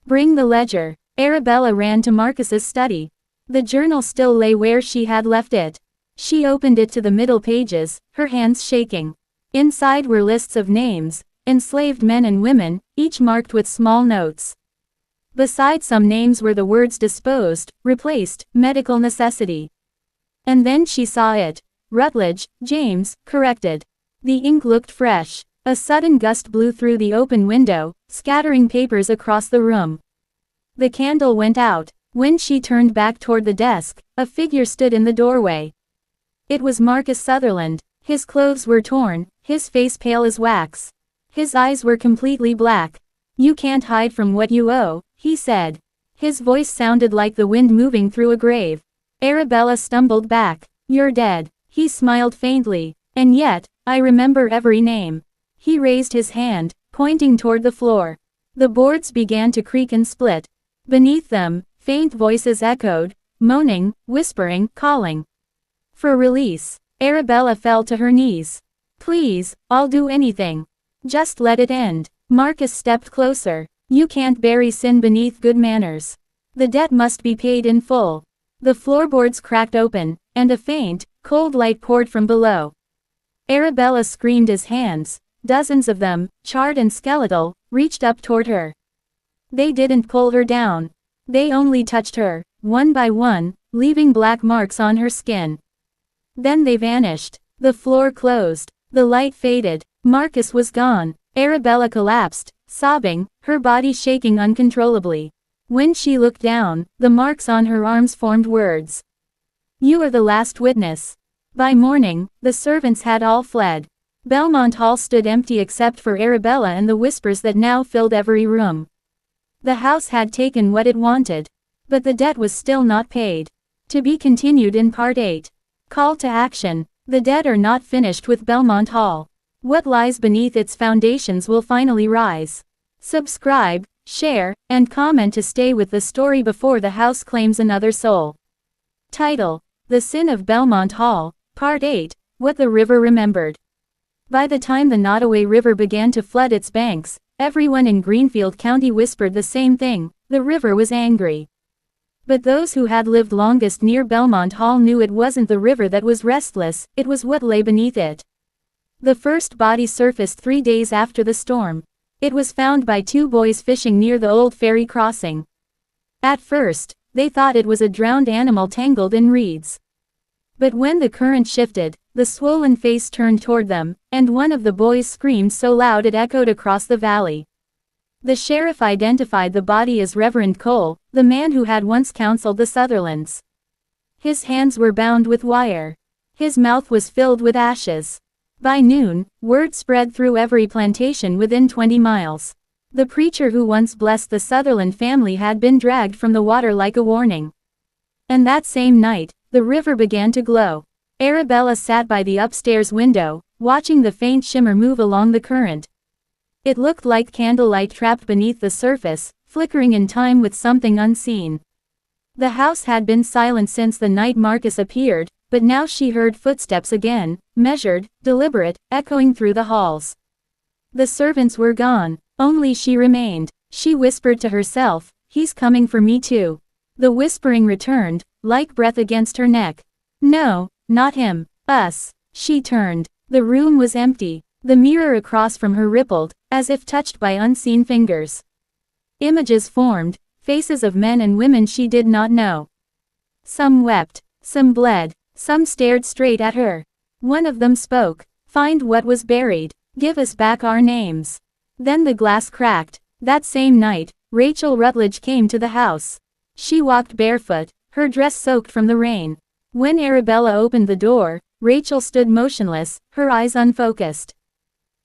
"Bring the ledger." Arabella ran to Marcus's study. The journal still lay where she had left it. She opened it to the middle pages, her hands shaking. Inside were lists of names, enslaved men and women, each marked with small notes. Beside some names were the words disposed, replaced, medical necessity. And then she saw it. Rutledge, James, corrected. The ink looked fresh. A sudden gust blew through the open window, scattering papers across the room. The candle went out. When she turned back toward the desk, a figure stood in the doorway. It was Marcus Sutherland. His clothes were torn, his face pale as wax. His eyes were completely black. "You can't hide from what you owe," he said. His voice sounded like the wind moving through a grave. Arabella stumbled back. "You're dead." He smiled faintly. "And yet, I remember every name." He raised his hand, pointing toward the floor. The boards began to creak and split. Beneath them, faint voices echoed, moaning, whispering, calling for release. Arabella fell to her knees. "Please, I'll do anything. Just let it end." Marcus stepped closer. "You can't bury sin beneath good manners. The debt must be paid in full." The floorboards cracked open, and a faint, cold light poured from below. Arabella screamed as hands, dozens of them, charred and skeletal, reached up toward her. They didn't pull her down. They only touched her, one by one, leaving black marks on her skin. Then they vanished. The floor closed. The light faded. Marcus was gone. Arabella collapsed, sobbing, her body shaking uncontrollably. When she looked down, the marks on her arms formed words. "You are the last witness." By morning, the servants had all fled. Belmont Hall stood empty except for Arabella and the whispers that now filled every room. The house had taken what it wanted. But the debt was still not paid. To be continued in Part 8. Call to action. The dead are not finished with Belmont Hall. What lies beneath its foundations will finally rise. Subscribe, share, and comment to stay with the story before the house claims another soul. Title: The Sin of Belmont Hall, Part 8, What the River Remembered. By the time the Nottoway River began to flood its banks, everyone in Greenfield County whispered the same thing: the river was angry. But those who had lived longest near Belmont Hall knew it wasn't the river that was restless, it was what lay beneath it. The first body surfaced 3 days after the storm. It was found by 2 boys fishing near the old ferry crossing. At first, they thought it was a drowned animal tangled in reeds. But when the current shifted, the swollen face turned toward them, and one of the boys screamed so loud it echoed across the valley. The sheriff identified the body as Reverend Cole, the man who had once counseled the Sutherlands. His hands were bound with wire. His mouth was filled with ashes. By noon, word spread through every plantation within 20 miles. The preacher who once blessed the Sutherland family had been dragged from the water like a warning. And that same night, the river began to glow. Arabella sat by the upstairs window, watching the faint shimmer move along the current. It looked like candlelight trapped beneath the surface, flickering in time with something unseen. The house had been silent since the night Marcus appeared, but now she heard footsteps again, measured, deliberate, echoing through the halls. The servants were gone, only she remained. She whispered to herself, "He's coming for me too." The whispering returned, like breath against her neck. "No, not him, us." She turned. The room was empty. The mirror across from her rippled, as if touched by unseen fingers. Images formed, faces of men and women she did not know. Some wept, some bled, some stared straight at her. One of them spoke, "Find what was buried, give us back our names." Then the glass cracked. That same night, Rachel Rutledge came to the house. She walked barefoot, her dress soaked from the rain. When Arabella opened the door, Rachel stood motionless, her eyes unfocused.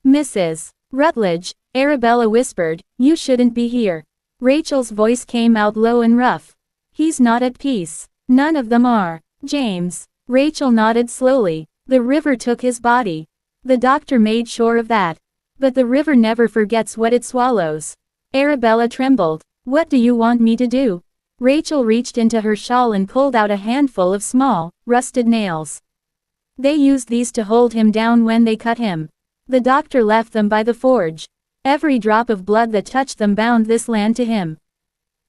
"Mrs. Rutledge," Arabella whispered, "you shouldn't be here." Rachel's voice came out low and rough. "He's not at peace. None of them are. James." Rachel nodded slowly. "The river took his body. The doctor made sure of that. But the river never forgets what it swallows." Arabella trembled. "What do you want me to do?" Rachel reached into her shawl and pulled out a handful of small, rusted nails. "They used these to hold him down when they cut him. The doctor left them by the forge. Every drop of blood that touched them bound this land to him.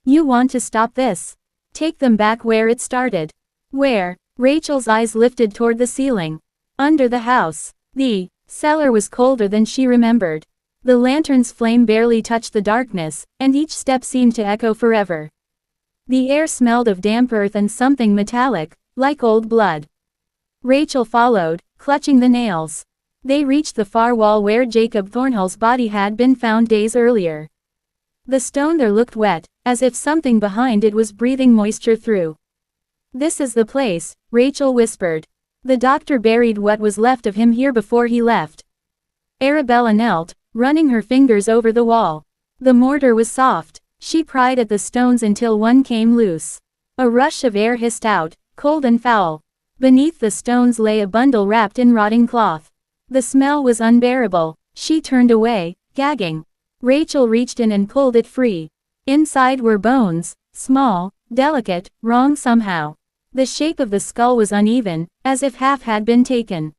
You want to stop this? Take them back where it started." "Where?" Rachel's eyes lifted toward the ceiling. "Under the house." The cellar was colder than she remembered. The lantern's flame barely touched the darkness, and each step seemed to echo forever. The air smelled of damp earth and something metallic, like old blood. Rachel followed, clutching the nails. They reached the far wall where Jacob Thornhill's body had been found days earlier. The stone there looked wet, as if something behind it was breathing moisture through. "This is the place," Rachel whispered. "The doctor buried what was left of him here before he left." Arabella knelt, running her fingers over the wall. The mortar was soft. She pried at the stones until one came loose. A rush of air hissed out, cold and foul. Beneath the stones lay a bundle wrapped in rotting cloth. The smell was unbearable. She turned away, gagging. Rachel reached in and pulled it free. Inside were bones, small, delicate, wrong somehow. The shape of the skull was uneven, as if half had been taken.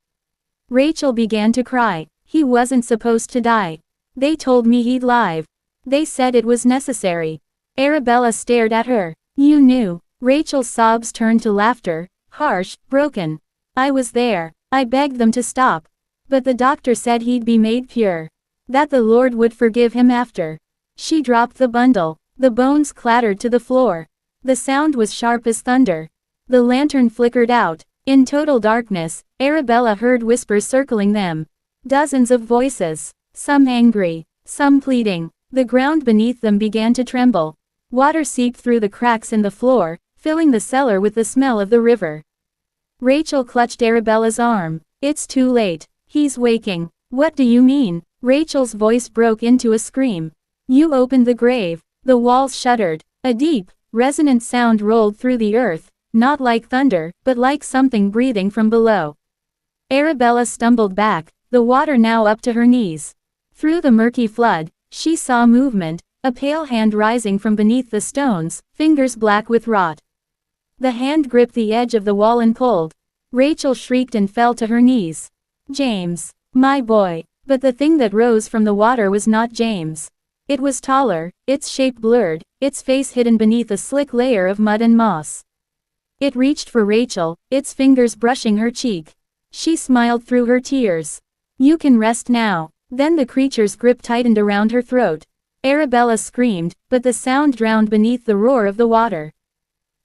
Rachel began to cry. "He wasn't supposed to die. They told me he'd live. They said it was necessary." Arabella stared at her. "You knew." Rachel's sobs turned to laughter, harsh, broken. "I was there. I begged them to stop. But the doctor said he'd be made pure. That the Lord would forgive him after." She dropped the bundle. The bones clattered to the floor. The sound was sharp as thunder. The lantern flickered out. In total darkness, Arabella heard whispers circling them. Dozens of voices. Some angry, some pleading. The ground beneath them began to tremble. Water seeped through the cracks in the floor, filling the cellar with the smell of the river. Rachel clutched Arabella's arm. "It's too late. He's waking." "What do you mean?" Rachel's voice broke into a scream. "You opened the grave." The walls shuddered. A deep, resonant sound rolled through the earth, not like thunder, but like something breathing from below. Arabella stumbled back, the water now up to her knees. Through the murky flood, she saw movement, a pale hand rising from beneath the stones, fingers black with rot. The hand gripped the edge of the wall and pulled. Rachel shrieked and fell to her knees. James, my boy. But the thing that rose from the water was not James. It was taller, its shape blurred, its face hidden beneath a slick layer of mud and moss. It reached for Rachel, its fingers brushing her cheek. She smiled through her tears. You can rest now. Then the creature's grip tightened around her throat. Arabella screamed, but the sound drowned beneath the roar of the water.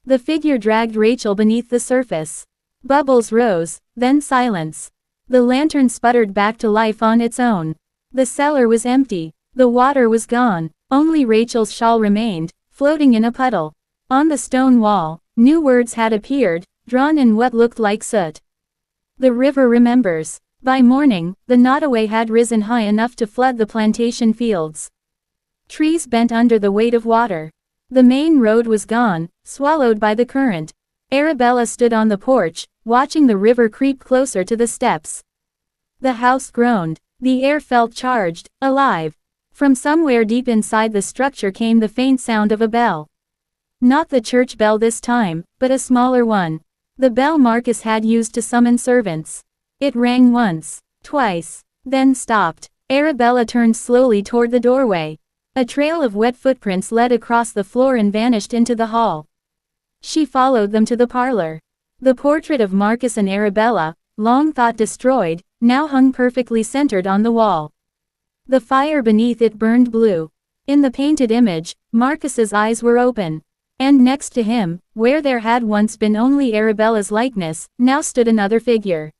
The figure dragged Rachel beneath the surface. Bubbles rose, then silence. The lantern sputtered back to life on its own. The cellar was empty. The water was gone. Only Rachel's shawl remained, floating in a puddle. On the stone wall, new words had appeared, drawn in what looked like soot. The river remembers. By morning, the Nottoway had risen high enough to flood the plantation fields. Trees bent under the weight of water. The main road was gone, swallowed by the current. Arabella stood on the porch, watching the river creep closer to the steps. The house groaned. The air felt charged, alive. From somewhere deep inside the structure came the faint sound of a bell. Not the church bell this time, but a smaller one. The bell Marcus had used to summon servants. It rang once, twice, then stopped. Arabella turned slowly toward the doorway. A trail of wet footprints led across the floor and vanished into the hall. She followed them to the parlor. The portrait of Marcus and Arabella, long thought destroyed, now hung perfectly centered on the wall. The fire beneath it burned blue. In the painted image, Marcus's eyes were open. And next to him, where there had once been only Arabella's likeness, now stood another figure.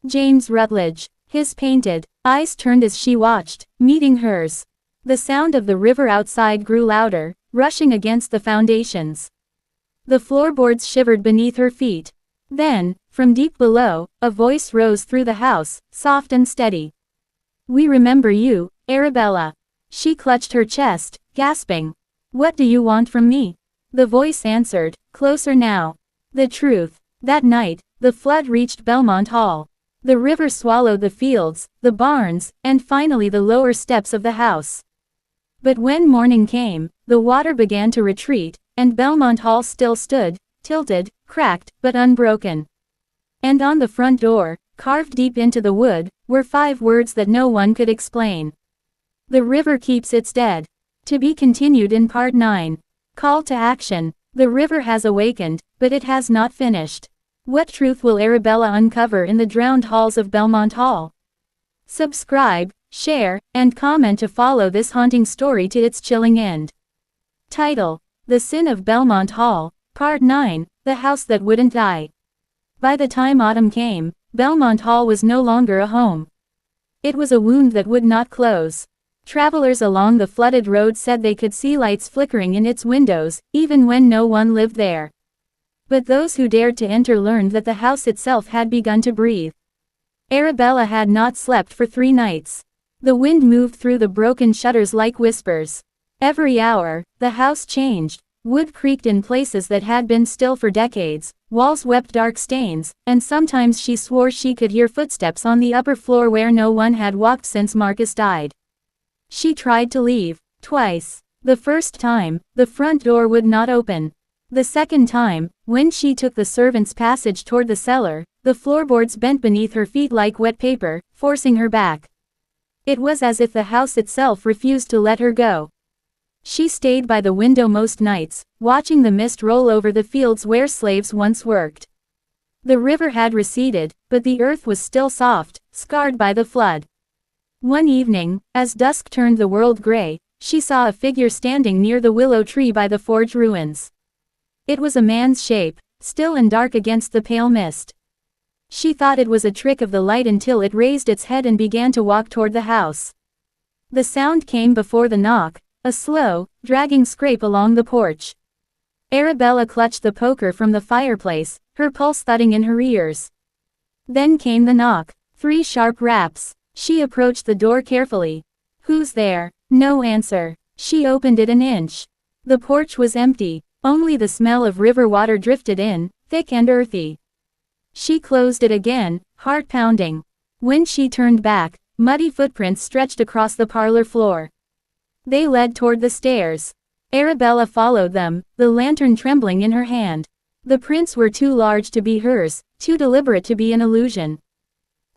James Rutledge. His painted eyes turned as she watched, meeting hers. The sound of the river outside grew louder, rushing against the foundations. The floorboards shivered beneath her feet. Then, from deep below, a voice rose through the house, soft and steady. We remember you, Arabella. She clutched her chest, gasping. What do you want from me? The voice answered, closer now. The truth. That night, the flood reached Belmont Hall. The river swallowed the fields, the barns, and finally the lower steps of the house. But when morning came, the water began to retreat, and Belmont Hall still stood, tilted, cracked, but unbroken. And on the front door, carved deep into the wood, were 5 words that no one could explain. The river keeps its dead. To be continued in Part 9. Call to action. The river has awakened, but it has not finished. What truth will Arabella uncover in the drowned halls of Belmont Hall? Subscribe, share, and comment to follow this haunting story to its chilling end. Title: The Sin of Belmont Hall, Part 9, The House That Wouldn't Die. By the time autumn came, Belmont Hall was no longer a home. It was a wound that would not close. Travelers along the flooded road said they could see lights flickering in its windows, even when no one lived there. But those who dared to enter learned that the house itself had begun to breathe. Arabella had not slept for 3 nights. The wind moved through the broken shutters like whispers. Every hour, the house changed. Wood creaked in places that had been still for decades, walls wept dark stains, and sometimes she swore she could hear footsteps on the upper floor where no one had walked since Marcus died. She tried to leave, twice. The first time, the front door would not open. The second time, when she took the servants' passage toward the cellar, the floorboards bent beneath her feet like wet paper, forcing her back. It was as if the house itself refused to let her go. She stayed by the window most nights, watching the mist roll over the fields where slaves once worked. The river had receded, but the earth was still soft, scarred by the flood. One evening, as dusk turned the world gray, she saw a figure standing near the willow tree by the forge ruins. It was a man's shape, still and dark against the pale mist. She thought it was a trick of the light until it raised its head and began to walk toward the house. The sound came before the knock, a slow, dragging scrape along the porch. Arabella clutched the poker from the fireplace, her pulse thudding in her ears. Then came the knock, 3 sharp raps. She approached the door carefully. Who's there? No answer. She opened it an inch. The porch was empty. Only the smell of river water drifted in, thick and earthy. She closed it again, heart pounding. When she turned back, muddy footprints stretched across the parlor floor. They led toward the stairs. Arabella followed them, the lantern trembling in her hand. The prints were too large to be hers, too deliberate to be an illusion.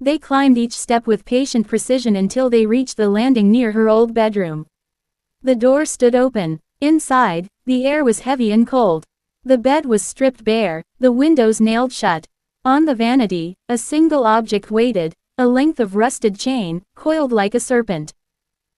They climbed each step with patient precision until they reached the landing near her old bedroom. The door stood open. Inside, the air was heavy and cold. The bed was stripped bare, the windows nailed shut. On the vanity, a single object waited, a length of rusted chain, coiled like a serpent.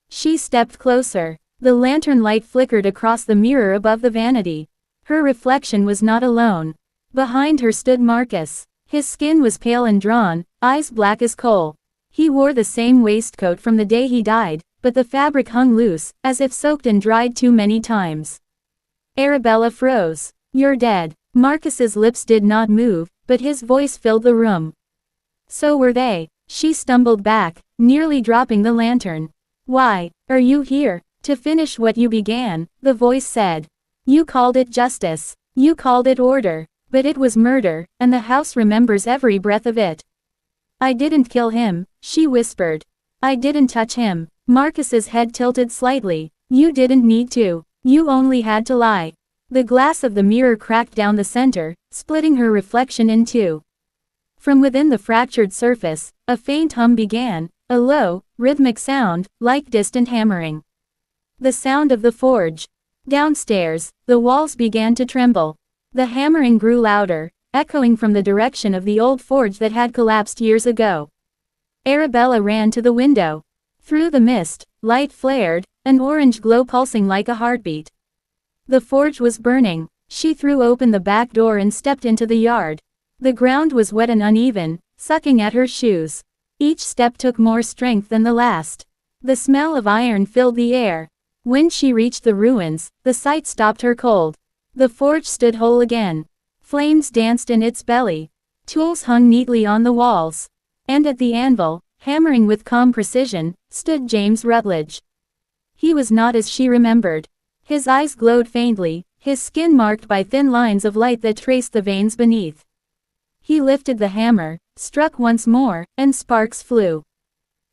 She stepped closer. The lantern light flickered across the mirror above the vanity. Her reflection was not alone. Behind her stood Marcus. His skin was pale and drawn, eyes black as coal. He wore the same waistcoat from the day he died, but the fabric hung loose, as if soaked and dried too many times. Arabella froze. "You're dead." Marcus's lips did not move, but his voice filled the room. So were they. She stumbled back, nearly dropping the lantern. "Why are you here?" "To finish what you began," the voice said. "You called it justice. You called it order. But it was murder, and the house remembers every breath of it." "I didn't kill him," she whispered. "I didn't touch him." Marcus's head tilted slightly. "You didn't need to. You only had to lie." The glass of the mirror cracked down the center, splitting her reflection in two. From within the fractured surface, a faint hum began, a low, rhythmic sound, like distant hammering. The sound of the forge. Downstairs, the walls began to tremble. The hammering grew louder, echoing from the direction of the old forge that had collapsed years ago. Arabella ran to the window. Through the mist, light flared, an orange glow pulsing like a heartbeat. The forge was burning. She threw open the back door and stepped into the yard. The ground was wet and uneven, sucking at her shoes. Each step took more strength than the last. The smell of iron filled the air. When she reached the ruins, the sight stopped her cold. The forge stood whole again. Flames danced in its belly. Tools hung neatly on the walls. And at the anvil, hammering with calm precision, stood James Rutledge. He was not as she remembered. His eyes glowed faintly, his skin marked by thin lines of light that traced the veins beneath. He lifted the hammer, struck once more, and sparks flew.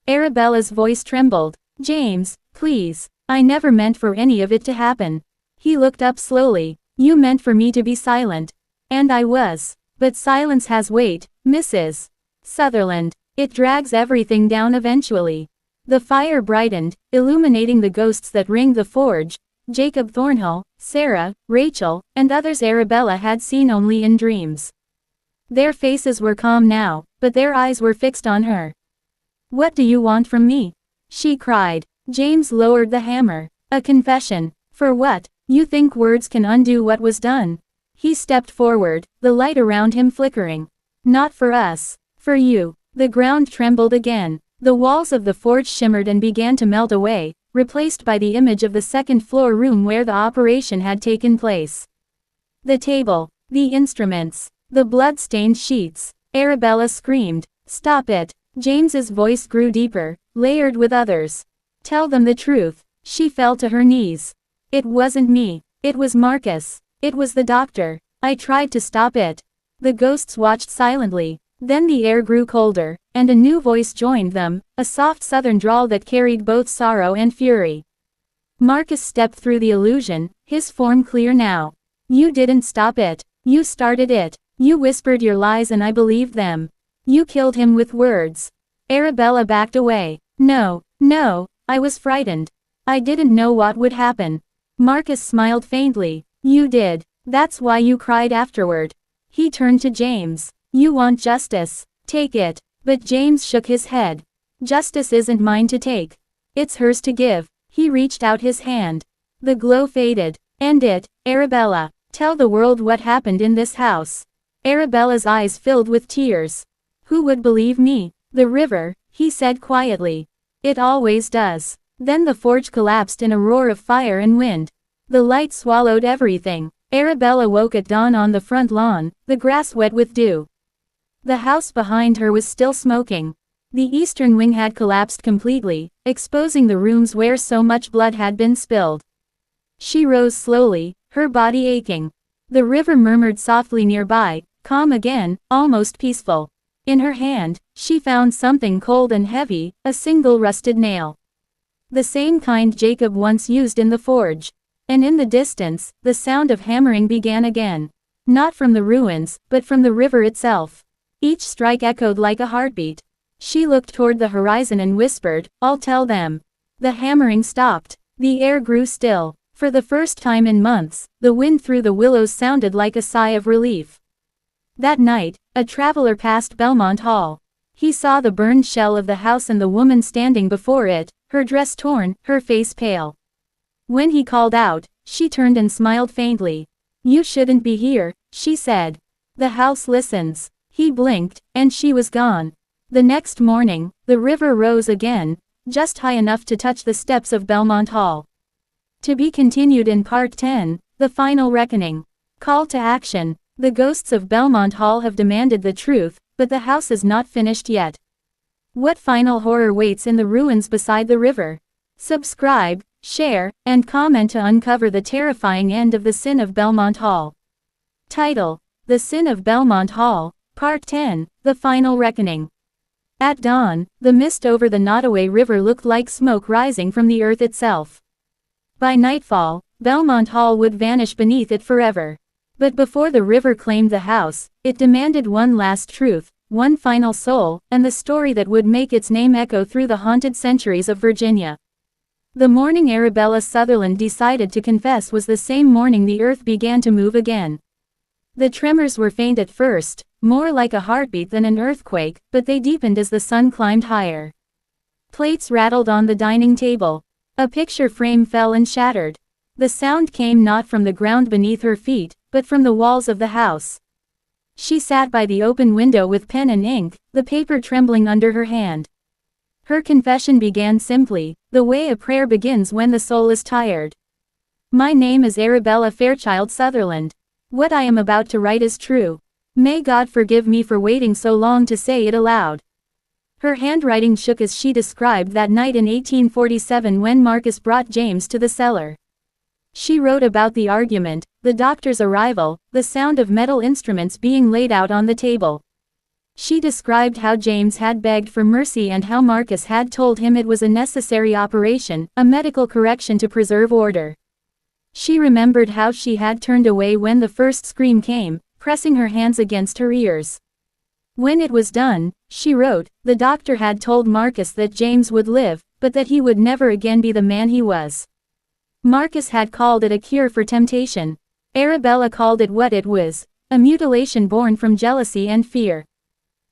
Arabella's voice trembled. "James, please. I never meant for any of it to happen." He looked up slowly. "You meant for me to be silent. And I was. But silence has weight, Mrs. Sutherland. It drags everything down eventually." The fire brightened, illuminating the ghosts that ringed the forge, Jacob Thornhill, Sarah, Rachel, and others Arabella had seen only in dreams. Their faces were calm now, but their eyes were fixed on her. "What do you want from me?" she cried. James lowered the hammer. "A confession. For what? You think words can undo what was done?" He stepped forward, the light around him flickering. "Not for us. For you." The ground trembled again. The walls of the forge shimmered and began to melt away, replaced by the image of the second-floor room where the operation had taken place. The table, the instruments, the blood-stained sheets. Arabella screamed. "Stop it." James's voice grew deeper, layered with others. "Tell them the truth." She fell to her knees. "It wasn't me. It was Marcus. It was the doctor. I tried to stop it." The ghosts watched silently. Then the air grew colder, and a new voice joined them, a soft southern drawl that carried both sorrow and fury. Marcus stepped through the illusion, his form clear now. "You didn't stop it. You started it. You whispered your lies and I believed them. You killed him with words." Arabella backed away. No, I was frightened. I didn't know what would happen." Marcus smiled faintly. "You did. That's why you cried afterward." He turned to James. "You want justice. Take it." But James shook his head. "Justice isn't mine to take. It's hers to give." He reached out his hand. The glow faded. "End it, Arabella. Tell the world what happened in this house." Arabella's eyes filled with tears. "Who would believe me?" "The river," he said quietly. "It always does." Then the forge collapsed in a roar of fire and wind. The light swallowed everything. Arabella woke at dawn on the front lawn, the grass wet with dew. The house behind her was still smoking. The eastern wing had collapsed completely, exposing the rooms where so much blood had been spilled. She rose slowly, her body aching. The river murmured softly nearby, calm again, almost peaceful. In her hand, she found something cold and heavy, a single rusted nail. The same kind Jacob once used in the forge. And in the distance, the sound of hammering began again. Not from the ruins, but from the river itself. Each strike echoed like a heartbeat. She looked toward the horizon and whispered, "I'll tell them." The hammering stopped. The air grew still. For the first time in months, the wind through the willows sounded like a sigh of relief. That night, a traveler passed Belmont Hall. He saw the burned shell of the house and the woman standing before it, her dress torn, her face pale. When he called out, she turned and smiled faintly. "You shouldn't be here," she said. "The house listens." He blinked, and she was gone. The next morning, the river rose again, just high enough to touch the steps of Belmont Hall. To be continued in Part 10, The Final Reckoning. Call to action. The ghosts of Belmont Hall have demanded the truth, but the house is not finished yet. What final horror waits in the ruins beside the river? Subscribe, share, and comment to uncover the terrifying end of the Sin of Belmont Hall. Title: The Sin of Belmont Hall, Part 10, The Final Reckoning. At dawn, the mist over the Nottoway River looked like smoke rising from the earth itself. By nightfall, Belmont Hall would vanish beneath it forever. But before the river claimed the house, it demanded one last truth, one final soul, and the story that would make its name echo through the haunted centuries of Virginia. The morning Arabella Sutherland decided to confess was the same morning the earth began to move again. The tremors were faint at first, more like a heartbeat than an earthquake, but they deepened as the sun climbed higher. Plates rattled on the dining table. A picture frame fell and shattered. The sound came not from the ground beneath her feet, but from the walls of the house. She sat by the open window with pen and ink, the paper trembling under her hand. Her confession began simply, the way a prayer begins when the soul is tired. "My name is Arabella Fairchild Sutherland. What I am about to write is true. May God forgive me for waiting so long to say it aloud." Her handwriting shook as she described that night in 1847 when Marcus brought James to the cellar. She wrote about the argument, the doctor's arrival, the sound of metal instruments being laid out on the table. She described how James had begged for mercy and how Marcus had told him it was a necessary operation, a medical correction to preserve order. She remembered how she had turned away when the first scream came, pressing her hands against her ears. When it was done, she wrote, the doctor had told Marcus that James would live, but that he would never again be the man he was. Marcus had called it a cure for temptation. Arabella called it what it was, a mutilation born from jealousy and fear.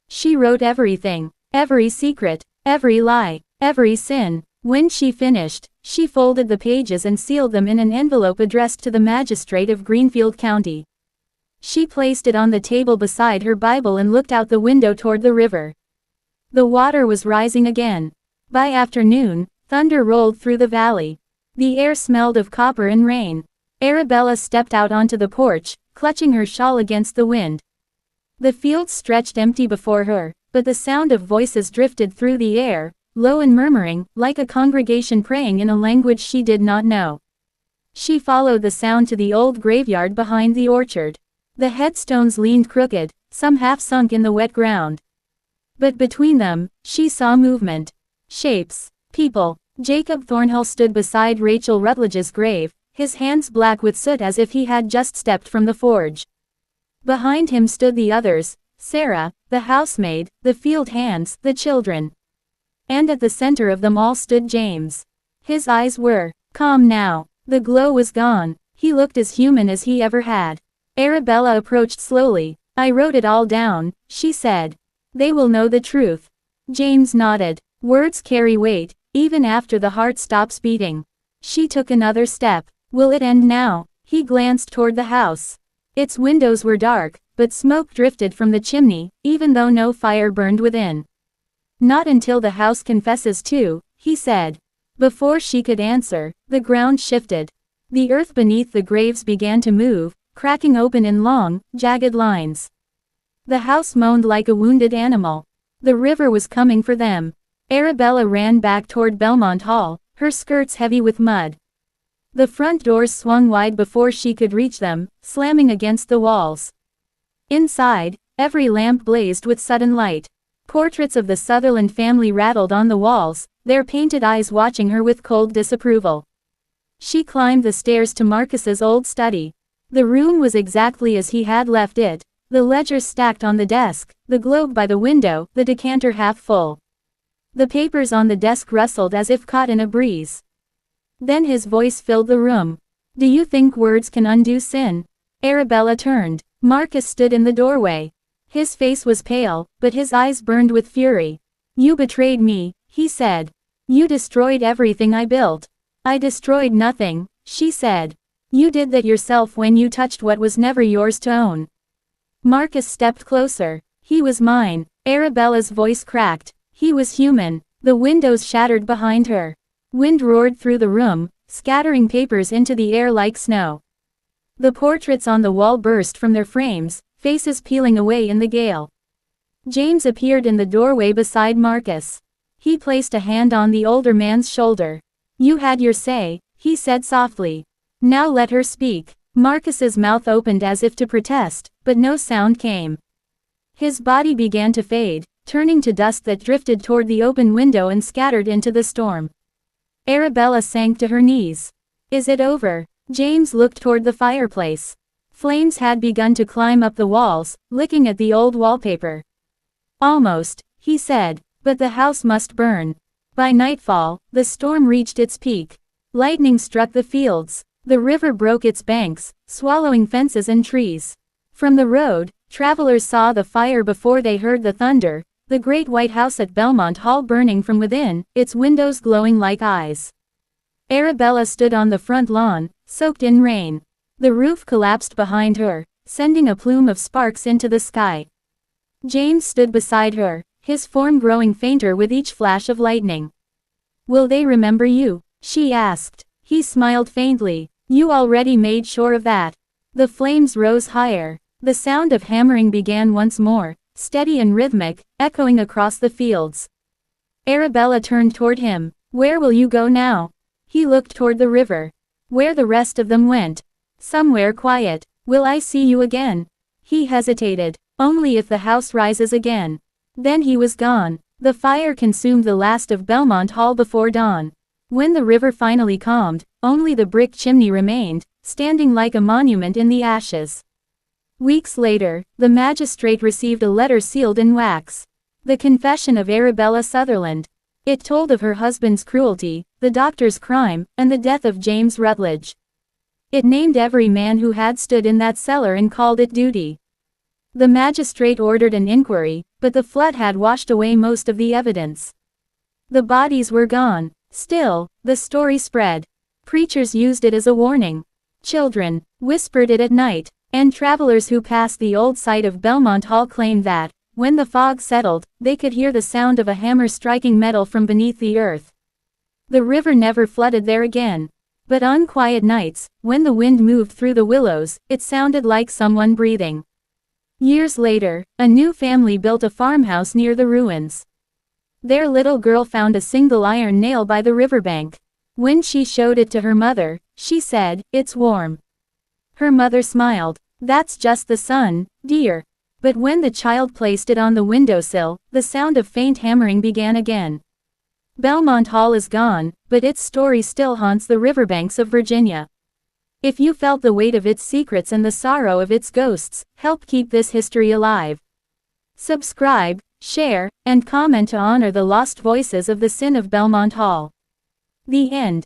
She wrote everything, every secret, every lie, every sin. When she finished, she folded the pages and sealed them in an envelope addressed to the magistrate of Greenfield County. She placed it on the table beside her Bible and looked out the window toward the river. The water was rising again. By afternoon, thunder rolled through the valley. The air smelled of copper and rain. Arabella stepped out onto the porch, clutching her shawl against the wind. The fields stretched empty before her, but the sound of voices drifted through the air, low and murmuring, like a congregation praying in a language she did not know. She followed the sound to the old graveyard behind the orchard. The headstones leaned crooked, some half sunk in the wet ground. But between them, she saw movement. Shapes. People. Jacob Thornhill stood beside Rachel Rutledge's grave, his hands black with soot as if he had just stepped from the forge. Behind him stood the others, Sarah, the housemaid, the field hands, the children. And at the center of them all stood James. His eyes were calm now. The glow was gone. He looked as human as he ever had. Arabella approached slowly. "I wrote it all down," she said. "They will know the truth." James nodded. Words carry weight, even after the heart stops beating. She took another step. "Will it end now?" He glanced toward the house. Its windows were dark, but smoke drifted from the chimney, even though no fire burned within. "Not until the house confesses too," he said. Before she could answer, the ground shifted. The earth beneath the graves began to move, cracking open in long, jagged lines. The house moaned like a wounded animal. The river was coming for them. Arabella ran back toward Belmont Hall, her skirts heavy with mud. The front doors swung wide before she could reach them, slamming against the walls. Inside, every lamp blazed with sudden light. Portraits of the Sutherland family rattled on the walls, their painted eyes watching her with cold disapproval. She climbed the stairs to Marcus's old study. The room was exactly as he had left it, the ledgers stacked on the desk, the globe by the window, the decanter half full. The papers on the desk rustled as if caught in a breeze. Then his voice filled the room. "Do you think words can undo sin?" Arabella turned. Marcus stood in the doorway. His face was pale, but his eyes burned with fury. "You betrayed me," he said. "You destroyed everything I built." "I destroyed nothing," she said. "You did that yourself when you touched what was never yours to own." Marcus stepped closer. "He was mine." Arabella's voice cracked. "He was human." The windows shattered behind her. Wind roared through the room, scattering papers into the air like snow. The portraits on the wall burst from their frames, faces peeling away in the gale. James appeared in the doorway beside Marcus. He placed a hand on the older man's shoulder. "You had your say," he said softly. "Now let her speak." Marcus's mouth opened as if to protest, but no sound came. His body began to fade, turning to dust that drifted toward the open window and scattered into the storm. Arabella sank to her knees. "Is it over?" James looked toward the fireplace. Flames had begun to climb up the walls, licking at the old wallpaper. "Almost," he said, "but the house must burn." By nightfall, the storm reached its peak. Lightning struck the fields. The river broke its banks, swallowing fences and trees. From the road, travelers saw the fire before they heard the thunder, the great white house at Belmont Hall burning from within, its windows glowing like eyes. Arabella stood on the front lawn, soaked in rain. The roof collapsed behind her, sending a plume of sparks into the sky. James stood beside her, his form growing fainter with each flash of lightning. "Will they remember you?" she asked. He smiled faintly. "You already made sure of that." The flames rose higher. The sound of hammering began once more, steady and rhythmic, echoing across the fields. Arabella turned toward him. "Where will you go now?" He looked toward the river. "Where the rest of them went. Somewhere quiet." "Will I see you again?" He hesitated. "Only if the house rises again." Then he was gone. The fire consumed the last of Belmont Hall before dawn. When the river finally calmed, only the brick chimney remained, standing like a monument in the ashes. Weeks later, the magistrate received a letter sealed in wax. The confession of Arabella Sutherland. It told of her husband's cruelty, the doctor's crime, and the death of James Rutledge. It named every man who had stood in that cellar and called it duty. The magistrate ordered an inquiry, but the flood had washed away most of the evidence. The bodies were gone. Still, the story spread. Preachers used it as a warning. Children whispered it at night, and travelers who passed the old site of Belmont Hall claimed that, when the fog settled, they could hear the sound of a hammer striking metal from beneath the earth. The river never flooded there again. But on quiet nights, when the wind moved through the willows, it sounded like someone breathing. Years later, a new family built a farmhouse near the ruins. Their little girl found a single iron nail by the riverbank. When she showed it to her mother, she said, "It's warm." Her mother smiled. "That's just the sun, dear." But when the child placed it on the windowsill, the sound of faint hammering began again. Belmont Hall is gone, but its story still haunts the riverbanks of Virginia. If you felt the weight of its secrets and the sorrow of its ghosts, help keep this history alive. Subscribe, share, and comment to honor the lost voices of the Sin of Belmont Hall. The end.